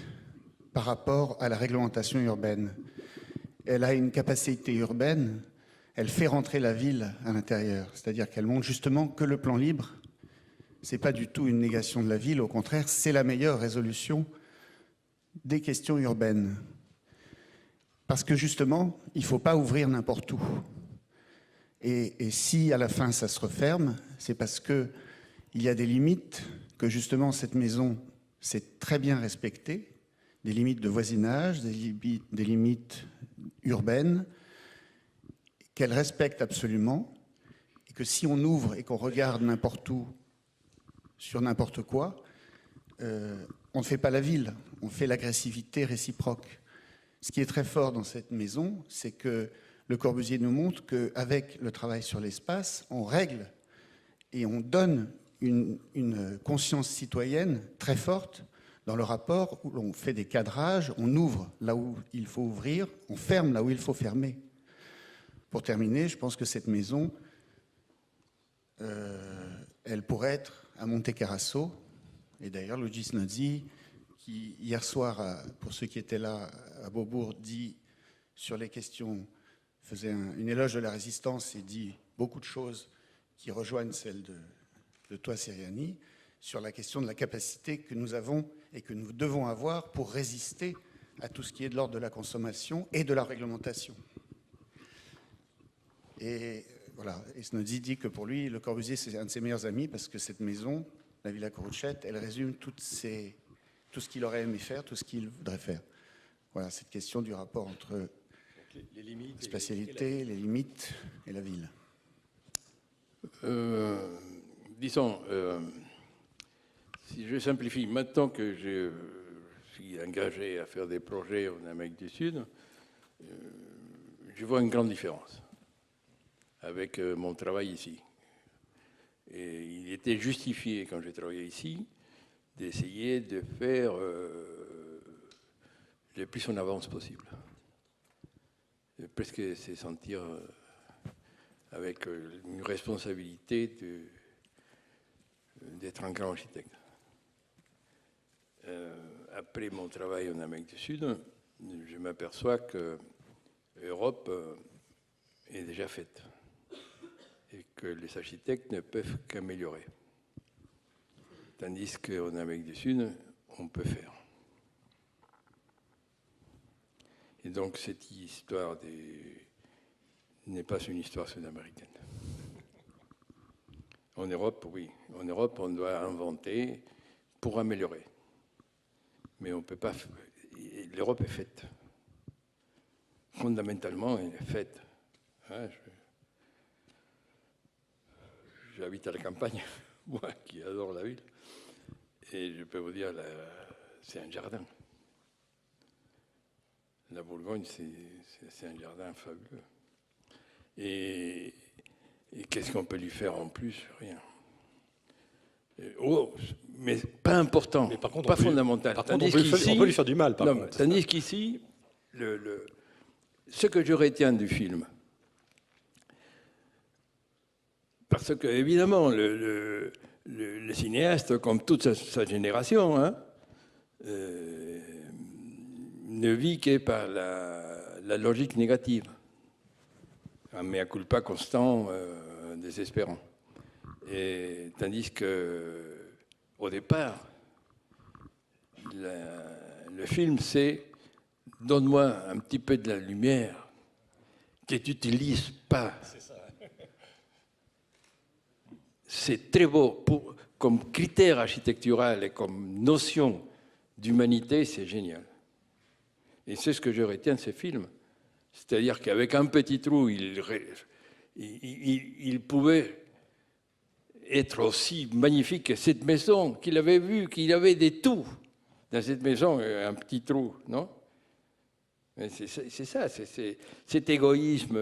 par rapport à la réglementation urbaine. Elle a une capacité urbaine, elle fait rentrer la ville à l'intérieur, c'est-à-dire qu'elle montre justement que le plan libre, ce n'est pas du tout une négation de la ville, au contraire, c'est la meilleure résolution des questions urbaines. Parce que justement, il ne faut pas ouvrir n'importe où. Et si à la fin ça se referme, c'est parce qu'il y a des limites que justement cette maison s'est très bien respectée, des limites de voisinage, des limites urbaines, qu'elle respecte absolument, et que si on ouvre et qu'on regarde n'importe où, sur n'importe quoi, on ne fait pas la ville, on fait l'agressivité réciproque. Ce qui est très fort dans cette maison, c'est que Le Corbusier nous montre qu'avec le travail sur l'espace, on règle et on donne une conscience citoyenne très forte dans le rapport où l'on fait des cadrages, on ouvre là où il faut ouvrir, on ferme là où il faut fermer. Pour terminer, je pense que cette maison, elle pourrait être à Monte Carasso. Et d'ailleurs, Luigi Snozzi, qui hier soir, pour ceux qui étaient là à Beaubourg, dit sur les questions, faisait une éloge de la résistance et dit beaucoup de choses qui rejoignent celles de toi, Seriani, sur la question de la capacité que nous avons et que nous devons avoir pour résister à tout ce qui est de l'ordre de la consommation et de la réglementation. Et voilà, et Snozzi dit que pour lui, Le Corbusier, c'est un de ses meilleurs amis parce que cette maison, la Villa Coruchette, elle résume tout ce qu'il aurait aimé faire, tout ce qu'il voudrait faire. Voilà, cette question du rapport entre les limites, la spatialité, les limites et la ville. Disons, si je simplifie, maintenant que je suis engagé à faire des projets en Amérique du Sud, je vois une grande différence avec mon travail ici. Et il était justifié, quand j'ai travaillé ici, d'essayer de faire le plus en avance possible. Presque c'est sentir avec une responsabilité d'être un grand architecte. Après mon travail en Amérique du Sud, je m'aperçois que l'Europe est déjà faite et que les architectes ne peuvent qu'améliorer. Tandis qu'en Amérique du Sud, on peut faire. Et donc cette histoire n'est pas une histoire sud-américaine. En Europe, oui. En Europe, on doit inventer pour améliorer. Mais on ne peut pas... L'Europe est faite. Fondamentalement, elle est faite. Hein, j'habite à la campagne, moi qui adore la ville. Et je peux vous dire, c'est un jardin. La Bourgogne, c'est un jardin fabuleux. Et qu'est-ce qu'on peut lui faire en plus? Rien. Mais pas important, mais par contre, pas fondamental. Par contre, on peut lui faire du mal. Tandis qu'ici, ce que je retiens du film, parce que évidemment, le cinéaste, comme toute sa génération, hein, ne vit que par la logique négative. Un mea culpa constant, désespérant. Et, tandis que, au départ, le film, c'est donne-moi un petit peu de la lumière que tu n'utilises pas. C'est très beau. Comme critère architectural et comme notion d'humanité, c'est génial. Et c'est ce que je retiens de ces films. C'est-à-dire qu'avec un petit trou, il pouvait être aussi magnifique que cette maison qu'il avait vue, qu'il avait des tout. Dans cette maison, un petit trou, non? C'est ça, c'est cet égoïsme.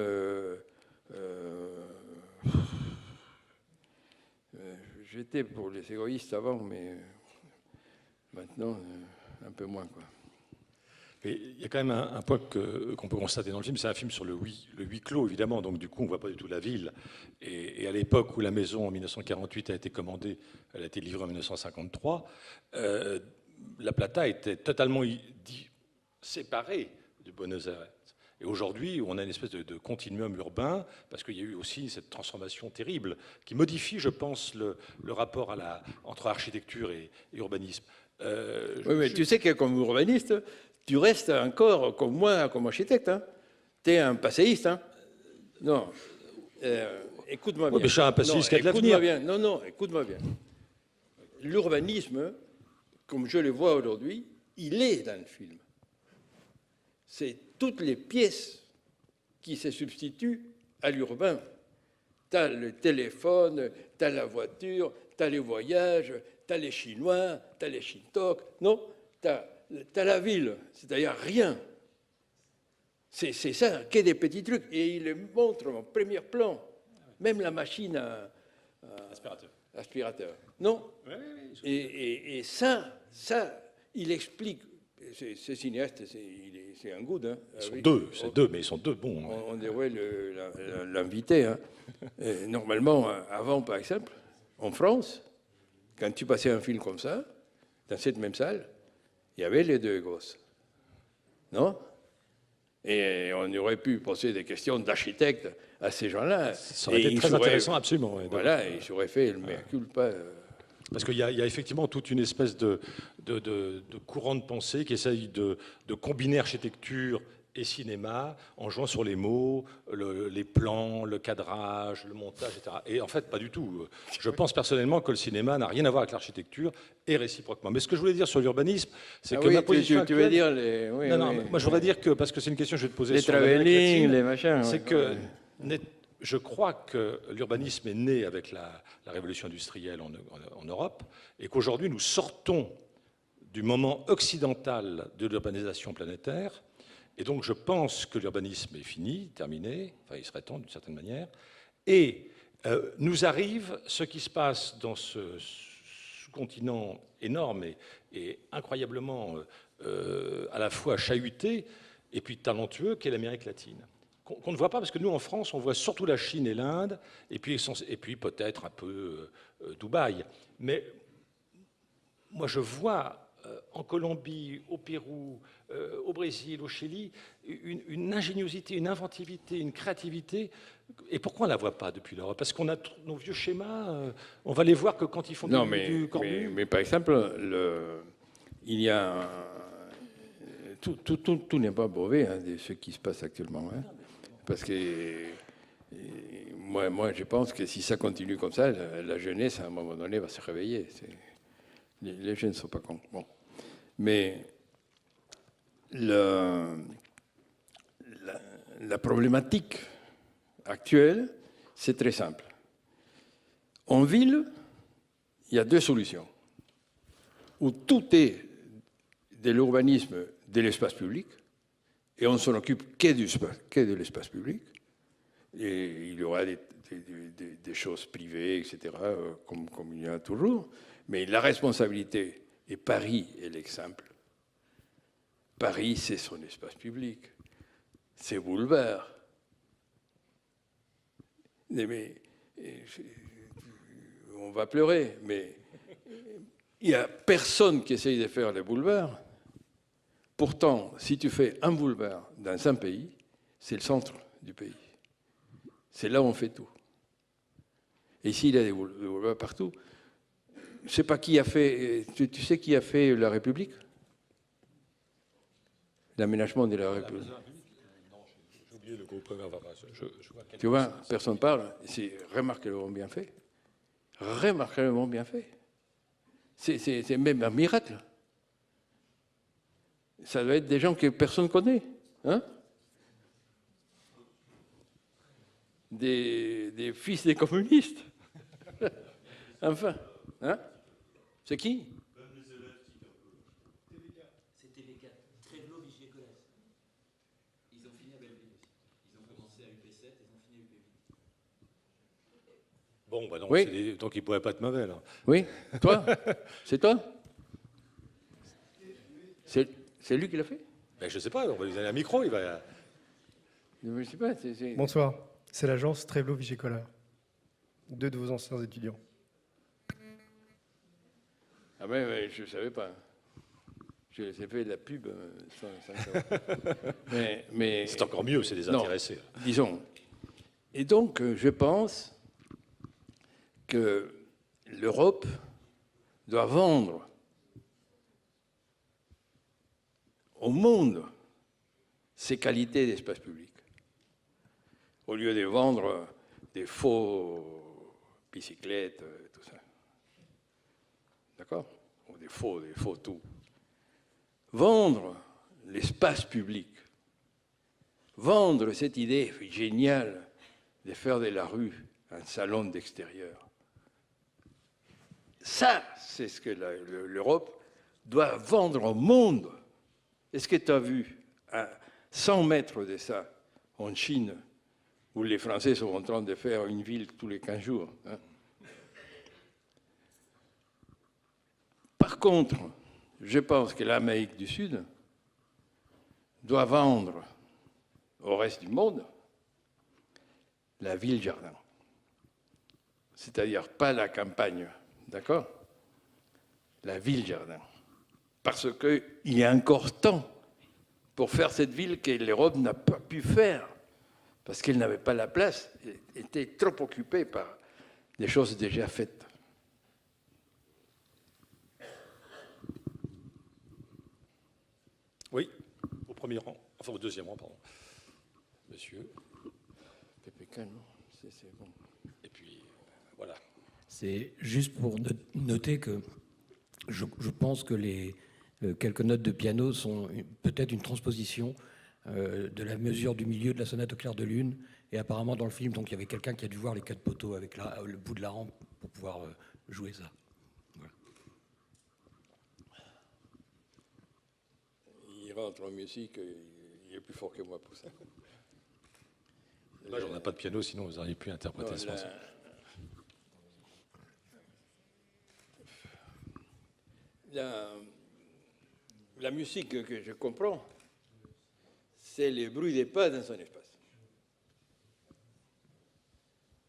J'étais pour les égoïstes avant, mais maintenant, un peu moins, quoi. Mais il y a quand même un point qu'on peut constater dans le film, c'est un film sur le huis clos, évidemment, donc du coup on ne voit pas du tout la ville. Et à l'époque où la maison, en 1948, a été commandée, elle a été livrée en 1953, La Plata était totalement séparée du Buenos Aires. Et aujourd'hui, on a une espèce de continuum urbain, parce qu'il y a eu aussi cette transformation terrible, qui modifie, je pense, le rapport entre architecture et urbanisme. Oui, mais tu sais que comme urbaniste, tu restes encore, comme moi, comme architecte. Hein. Tu es un passéiste. Hein. Non. Écoute-moi bien. Oui, mais je suis un passéiste qui a de l'avenir. Non, écoute-moi bien. L'urbanisme, comme je le vois aujourd'hui, il est dans le film. C'est toutes les pièces qui se substituent à l'urbain. Tu as le téléphone, tu as la voiture, tu as les voyages, tu as les Chinois, tu as les Shintok. Non, tu as la ville, c'est-à-dire rien. C'est ça, que des petits trucs. Et il le montre en premier plan. Même la machine aspirateur. Non? Oui, Et ça, il explique. Ce cinéaste, c'est un good. Hein. Ils sont deux, mais ils sont deux bons. On devrait l'inviter. Hein. Normalement, avant, par exemple, en France, quand tu passais un film comme ça, dans cette même salle, il y avait les deux gosses. Non? Et on aurait pu poser des questions d'architecte à ces gens-là. Ça aurait été très intéressant, absolument. Ouais, voilà, ils auraient fait le mea culpa. Parce qu'il y a effectivement toute une espèce de courant de pensée qui essaye de combiner architecture et cinéma en jouant sur les mots, les plans, le cadrage, le montage, etc. Et en fait, pas du tout. Je pense personnellement que le cinéma n'a rien à voir avec l'architecture et réciproquement. Mais ce que je voulais dire sur l'urbanisme, c'est que ma position tu veux actuelle... dire les... non, moi je voudrais dire que, parce que c'est une question que je vais te poser les sur travelling, les machins... c'est que... Je crois que l'urbanisme est né avec la révolution industrielle en Europe et qu'aujourd'hui nous sortons du moment occidental de l'urbanisation planétaire. Et donc je pense que l'urbanisme est fini, terminé, enfin il serait temps d'une certaine manière. Et nous arrive ce qui se passe dans ce sous-continent énorme et incroyablement à la fois chahuté et puis talentueux qu'est l'Amérique latine. Qu'on ne voit pas, parce que nous, en France, on voit surtout la Chine et l'Inde, et puis peut-être un peu Dubaï. Mais moi, je vois en Colombie, au Pérou, au Brésil, au Chili, une ingéniosité, une inventivité, une créativité. Et pourquoi on ne la voit pas depuis l'Europe? Parce qu'on a nos vieux schémas, on va les voir que quand ils font du Corbu. Mais par exemple, il y a... Tout n'est pas mauvais hein, de ce qui se passe actuellement. Hein. Parce que moi, je pense que si ça continue comme ça, la jeunesse, à un moment donné, va se réveiller. Les jeunes ne sont pas cons. Bon. Mais la problématique actuelle, c'est très simple. En ville, il y a deux solutions. Où tout est de l'urbanisme, de l'espace public, et on ne s'en occupe que de l'espace public. Et il y aura des choses privées, etc., comme il y a toujours. Mais la responsabilité, et Paris est l'exemple. Paris, c'est son espace public, ses boulevards. Mais, on va pleurer, mais il n'y a personne qui essaye de faire les boulevards. Pourtant, si tu fais un boulevard dans un pays, c'est le centre du pays. C'est là où on fait tout. Et ici, il y a des boulevards partout. Je ne sais pas qui a fait... Tu sais qui a fait la République? L'aménagement de la République. J'ai oublié le groupe. Tu vois, personne ne parle. C'est remarquablement bien fait. Remarquablement bien fait. C'est même un miracle. Ça doit être des gens que personne ne connaît. Hein? Des fils des communistes. Enfin. Hein? C'est qui? C'est TV4, Trévelo, Vigier-Colès. Ils ont fini à Belleville. Ils ont commencé à UP7, ils ont fini à UP8. Bon, bah non, Oui. donc il ne pourrait pas être mauvais, là. Oui, toi? C'est toi? C'est lui qui l'a fait? Ben, je ne sais pas, on va lui donner un micro, il va... Je ne sais pas. Bonsoir, c'est l'agence Trévelo Vigier-Colès. 2 de vos anciens étudiants. Ah ben, je ne savais pas. J'ai fait de la pub sans savoir. Mais C'est encore mieux, c'est des intéressés. Non, disons. Et donc, je pense que l'Europe doit vendre au monde ses qualités d'espace public, au lieu de vendre des faux bicyclettes, tout ça. D'accord? Ou des faux tout. Vendre l'espace public, vendre cette idée géniale de faire de la rue un salon d'extérieur. Ça, c'est ce que l'Europe doit vendre au monde. Est-ce que tu as vu à 100 mètres de ça, en Chine, où les Français sont en train de faire une ville tous les 15 jours, hein? Par contre, je pense que l'Amérique du Sud doit vendre au reste du monde la ville-jardin. C'est-à-dire pas la campagne, d'accord? La ville-jardin. Parce qu'il y a encore temps pour faire cette ville que l'Europe n'a pas pu faire, parce qu'elle n'avait pas la place, elle était trop occupée par des choses déjà faites. Oui, au premier rang, enfin au deuxième rang, pardon. Monsieur. PPK, non? C'est bon. Et puis, voilà. C'est juste pour noter que je pense que les quelques notes de piano sont peut-être une transposition de la mesure du milieu de la sonate au clair de lune. Et apparemment, dans le film, donc, il y avait quelqu'un qui a dû voir les 4 poteaux avec le bout de la rampe pour pouvoir jouer ça. Voilà. Il rentre en musique, il est plus fort que moi pour ça. Dommage, on n'a pas de piano, sinon vous auriez pu interpréter ce morceau. La musique que je comprends, c'est le bruit des pas dans un espace.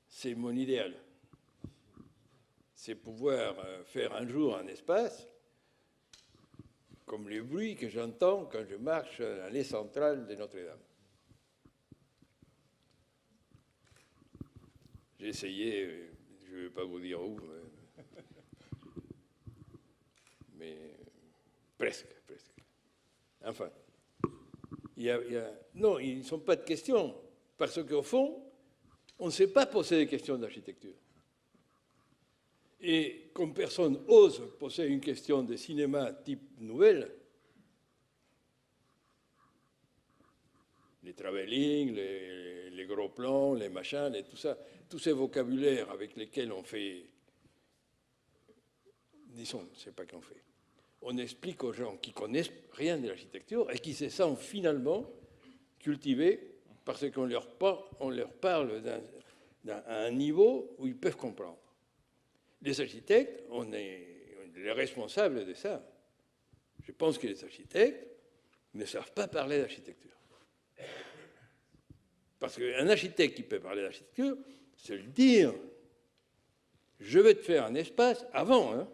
C'est mon idéal. C'est pouvoir faire un jour un espace comme le bruit que j'entends quand je marche à l'allée centrale de Notre-Dame. J'ai essayé, je ne vais pas vous dire où, mais presque. Enfin, non, ils ne sont pas de questions, parce qu'au fond, on ne sait pas poser des questions d'architecture. Et comme personne ose poser une question de cinéma type nouvelle, les travelling, les gros plans, les machins, tout ça, tous ces vocabulaires avec lesquels on fait, disons, c'est pas qu'on fait. On explique aux gens qui connaissent rien de l'architecture et qui se sentent finalement cultivés parce qu'on leur parle à un niveau où ils peuvent comprendre. Les architectes, on est les responsables de ça. Je pense que les architectes ne savent pas parler d'architecture. Parce qu'un architecte qui peut parler d'architecture, c'est le dire. Je vais te faire un espace avant, hein.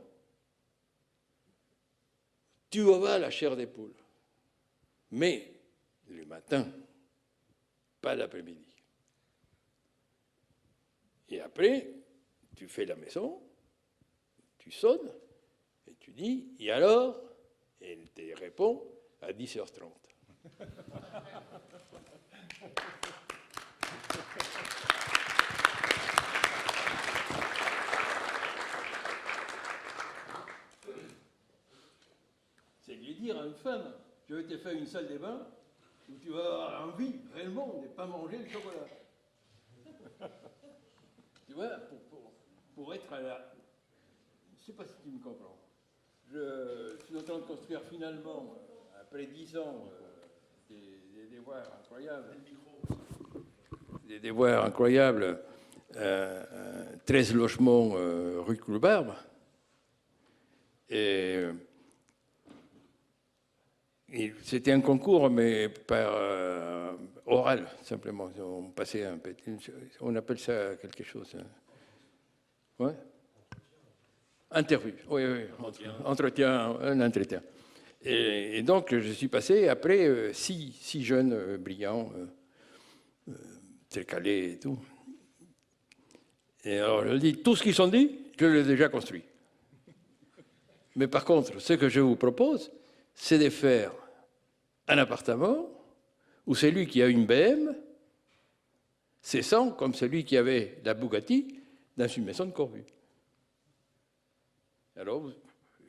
Tu auras la chair des poules. Mais le matin, pas l'après-midi. Et après, tu fais la maison, tu sonnes, et tu dis, et alors? Et elle te répond à 10h30. C'est lui dire à une femme, je vais te faire une salle de bain où tu vas avoir envie, réellement, de ne pas manger le chocolat. Tu vois, pour être à la... Je ne sais pas si tu me comprends. Je suis en train de construire finalement, après 10 ans, des devoirs incroyables. Des devoirs incroyables. 13 logements rue Coulbarbe. Et c'était un concours, mais par oral, simplement. On passait on appelle ça quelque chose. Ouais. Interview, oui. Entretien, un entretien. Et donc, je suis passé après 6 jeunes brillants, très calés et tout. Et alors, je dis, tout ce qu'ils ont dit, je l'ai déjà construit. Mais par contre, ce que je vous propose, c'est de faire un appartement où celui qui a une BM se sent comme celui qui avait la Bugatti dans une maison de Corbu. Alors,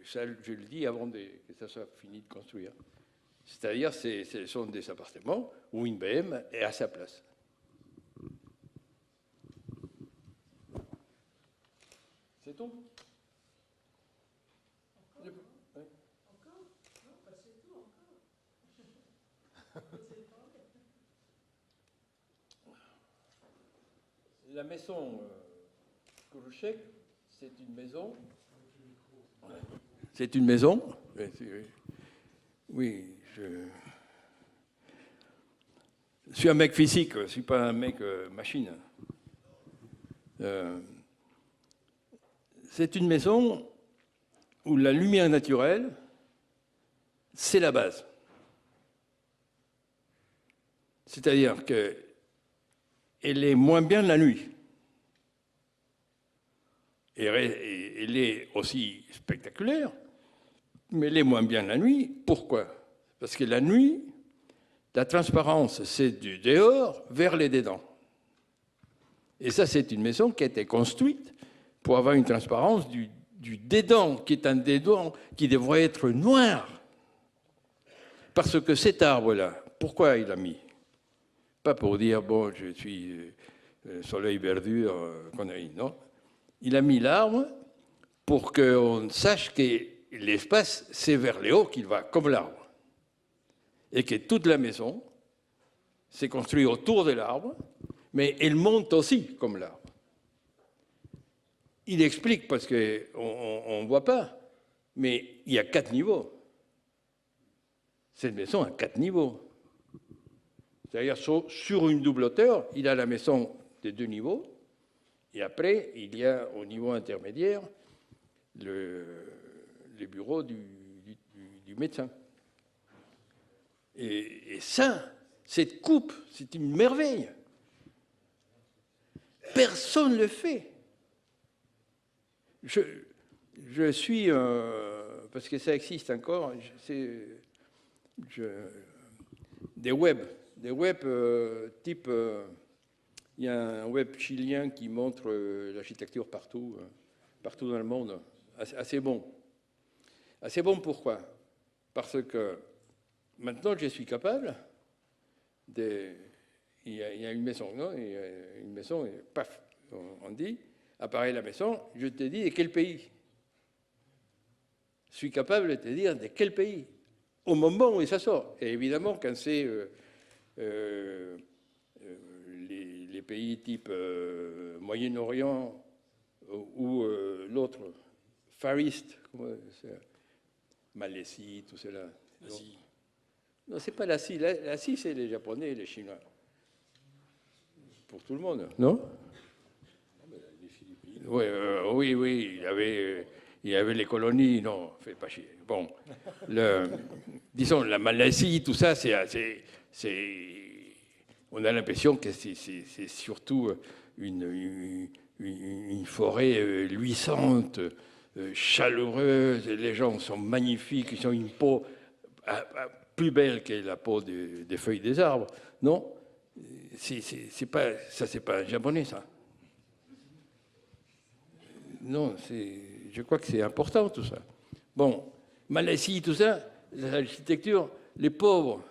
ça, je le dis avant que ça soit fini de construire. C'est-à-dire, ce sont des appartements où une BM est à sa place. C'est tout. La maison Kourouchek, c'est une maison. C'est une maison. Oui, je suis un mec physique, je ne suis pas un mec machine. C'est une maison où la lumière naturelle, c'est la base. C'est-à-dire qu'elle est moins bien la nuit. Et elle est aussi spectaculaire, mais elle est moins bien la nuit. Pourquoi? Parce que la nuit, la transparence, c'est du dehors vers les dedans. Et ça, c'est une maison qui a été construite pour avoir une transparence du dedans, qui est un dedans qui devrait être noir. Parce que cet arbre-là, pourquoi il l'a mis? Pas pour dire, bon, je suis soleil verdure qu'on a eu, non. Il a mis l'arbre pour qu'on sache que l'espace, c'est vers le haut qu'il va, comme l'arbre. Et que toute la maison s'est construite autour de l'arbre, mais elle monte aussi comme l'arbre. Il explique, parce qu'on ne voit pas, mais il y a 4 niveaux. Cette maison a 4 niveaux. C'est-à-dire, sur une double hauteur, il a la maison de 2 niveaux. Et après, il y a au niveau intermédiaire le bureau du médecin. Et ça, cette coupe, c'est une merveille. Personne ne le fait. Je suis, parce que ça existe encore, des web type... Il y a un web chilien qui montre l'architecture partout dans le monde. Assez bon. Assez bon pourquoi? Parce que maintenant, je suis capable de... Il y a une maison, non? Il y a une maison, et paf, on dit, apparaît la maison, je te dis de quel pays? Je suis capable de te dire de quel pays, au moment où ça sort. Et évidemment, quand c'est... les pays type Moyen-Orient ou l'autre, Far East, Malaisie, tout cela. L'Asie. Non, c'est pas l'Asie. L'Asie, c'est les Japonais et les Chinois. Pour tout le monde, non? Les Philippines. Oui, il y avait les colonies, non, fais pas chier. Bon, disons, la Malaisie, tout ça, on a l'impression que c'est surtout une une forêt luisante, chaleureuse, et les gens sont magnifiques, ils ont une peau plus belle que la peau des feuilles des arbres. Non, c'est pas un japonais, ça. Non, je crois que c'est important tout ça. Bon, Malaisie, tout ça, l'architecture, les pauvres,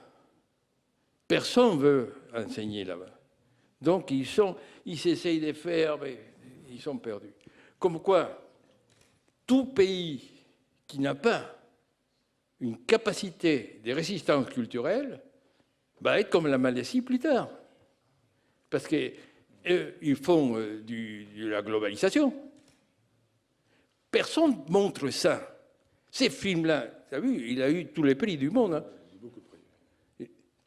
personne ne veut enseigner là-bas. Donc ils essayent de faire, mais ils sont perdus. Comme quoi, tout pays qui n'a pas une capacité de résistance culturelle va être comme la Malaisie plus tard. Parce qu'ils font de la globalisation. Personne ne montre ça. Ces films-là, tu as vu, il a eu tous les prix du monde. Hein.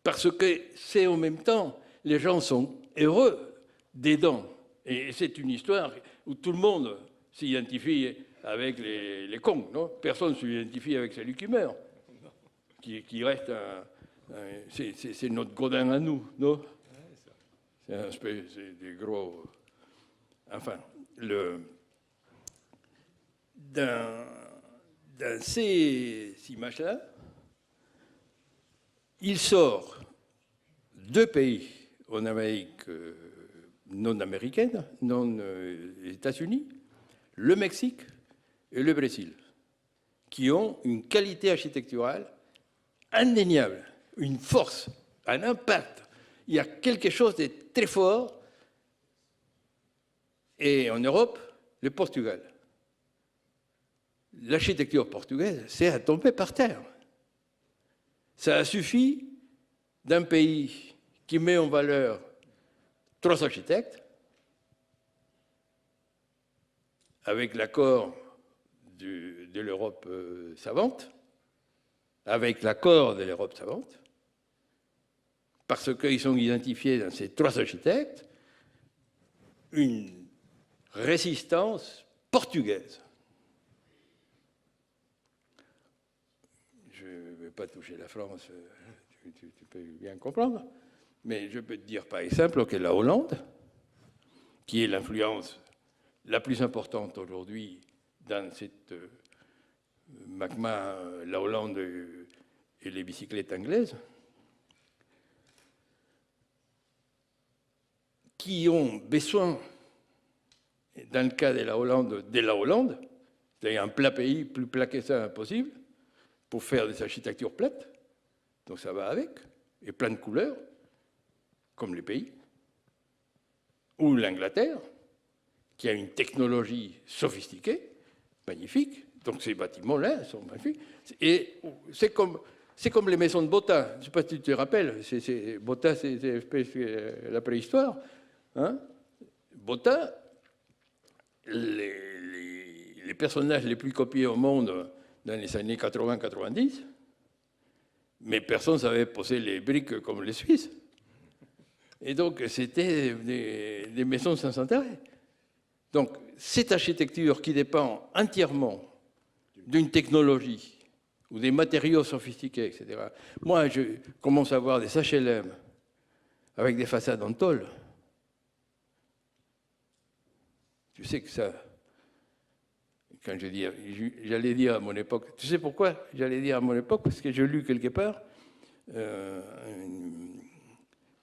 Parce que c'est en même temps, les gens sont heureux dedans. Et c'est une histoire où tout le monde s'identifie avec les cons. Non, personne ne s'identifie avec celui qui meurt. Qui reste c'est notre Godin à nous, non? C'est un espèce de gros... Enfin, dans ces images-là, il sort 2 pays en Amérique non américaine, non États-Unis, le Mexique et le Brésil, qui ont une qualité architecturale indéniable, une force, un impact. Il y a quelque chose de très fort. Et en Europe, le Portugal. L'architecture portugaise, c'est à tomber par terre. Ça a suffi d'un pays qui met en valeur 3 architectes, avec l'accord de l'Europe savante, avec l'accord de l'Europe savante, parce qu'ils sont identifiés dans ces 3 architectes, une résistance portugaise. Je ne vais pas toucher la France, tu peux bien comprendre, mais je peux te dire par exemple que la Hollande, qui est l'influence la plus importante aujourd'hui dans cette magma, la Hollande et les bicyclettes anglaises, qui ont besoin, dans le cas de la Hollande, c'est-à-dire un plat pays, plus plat que ça, impossible, pour faire des architectures plates, donc ça va avec, et plein de couleurs, comme les pays, ou l'Angleterre, qui a une technologie sophistiquée, magnifique, donc ces bâtiments-là sont magnifiques, et c'est comme les maisons de Botta, je ne sais pas si tu te rappelles, Botta, c'est la préhistoire, hein? Botta, les personnages les plus copiés au monde dans les années 80-90, mais personne ne savait poser les briques comme les Suisses. Et donc, c'était des maisons sans intérêt. Donc, cette architecture qui dépend entièrement d'une technologie ou des matériaux sophistiqués, etc. Moi, je commence à voir des HLM avec des façades en tôle. Tu sais que ça, quand j'allais dire à mon époque, tu sais pourquoi j'allais dire à mon époque? Parce que j'ai lu quelque part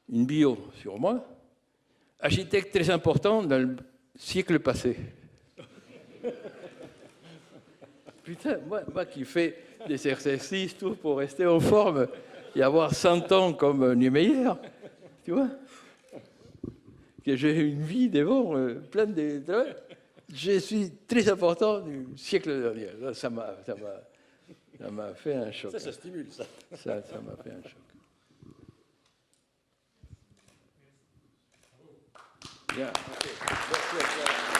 une bio sur moi, architecte très important dans le siècle passé. Putain, moi qui fais des exercices tout pour rester en forme et avoir 100 ans comme Niemeyer, tu vois, que j'ai une vie devant pleine de travail. Je suis très important du siècle dernier. Ça m'a fait un choc. Ça stimule, ça. Ça m'a fait un choc. Bien. Okay. Merci à toi.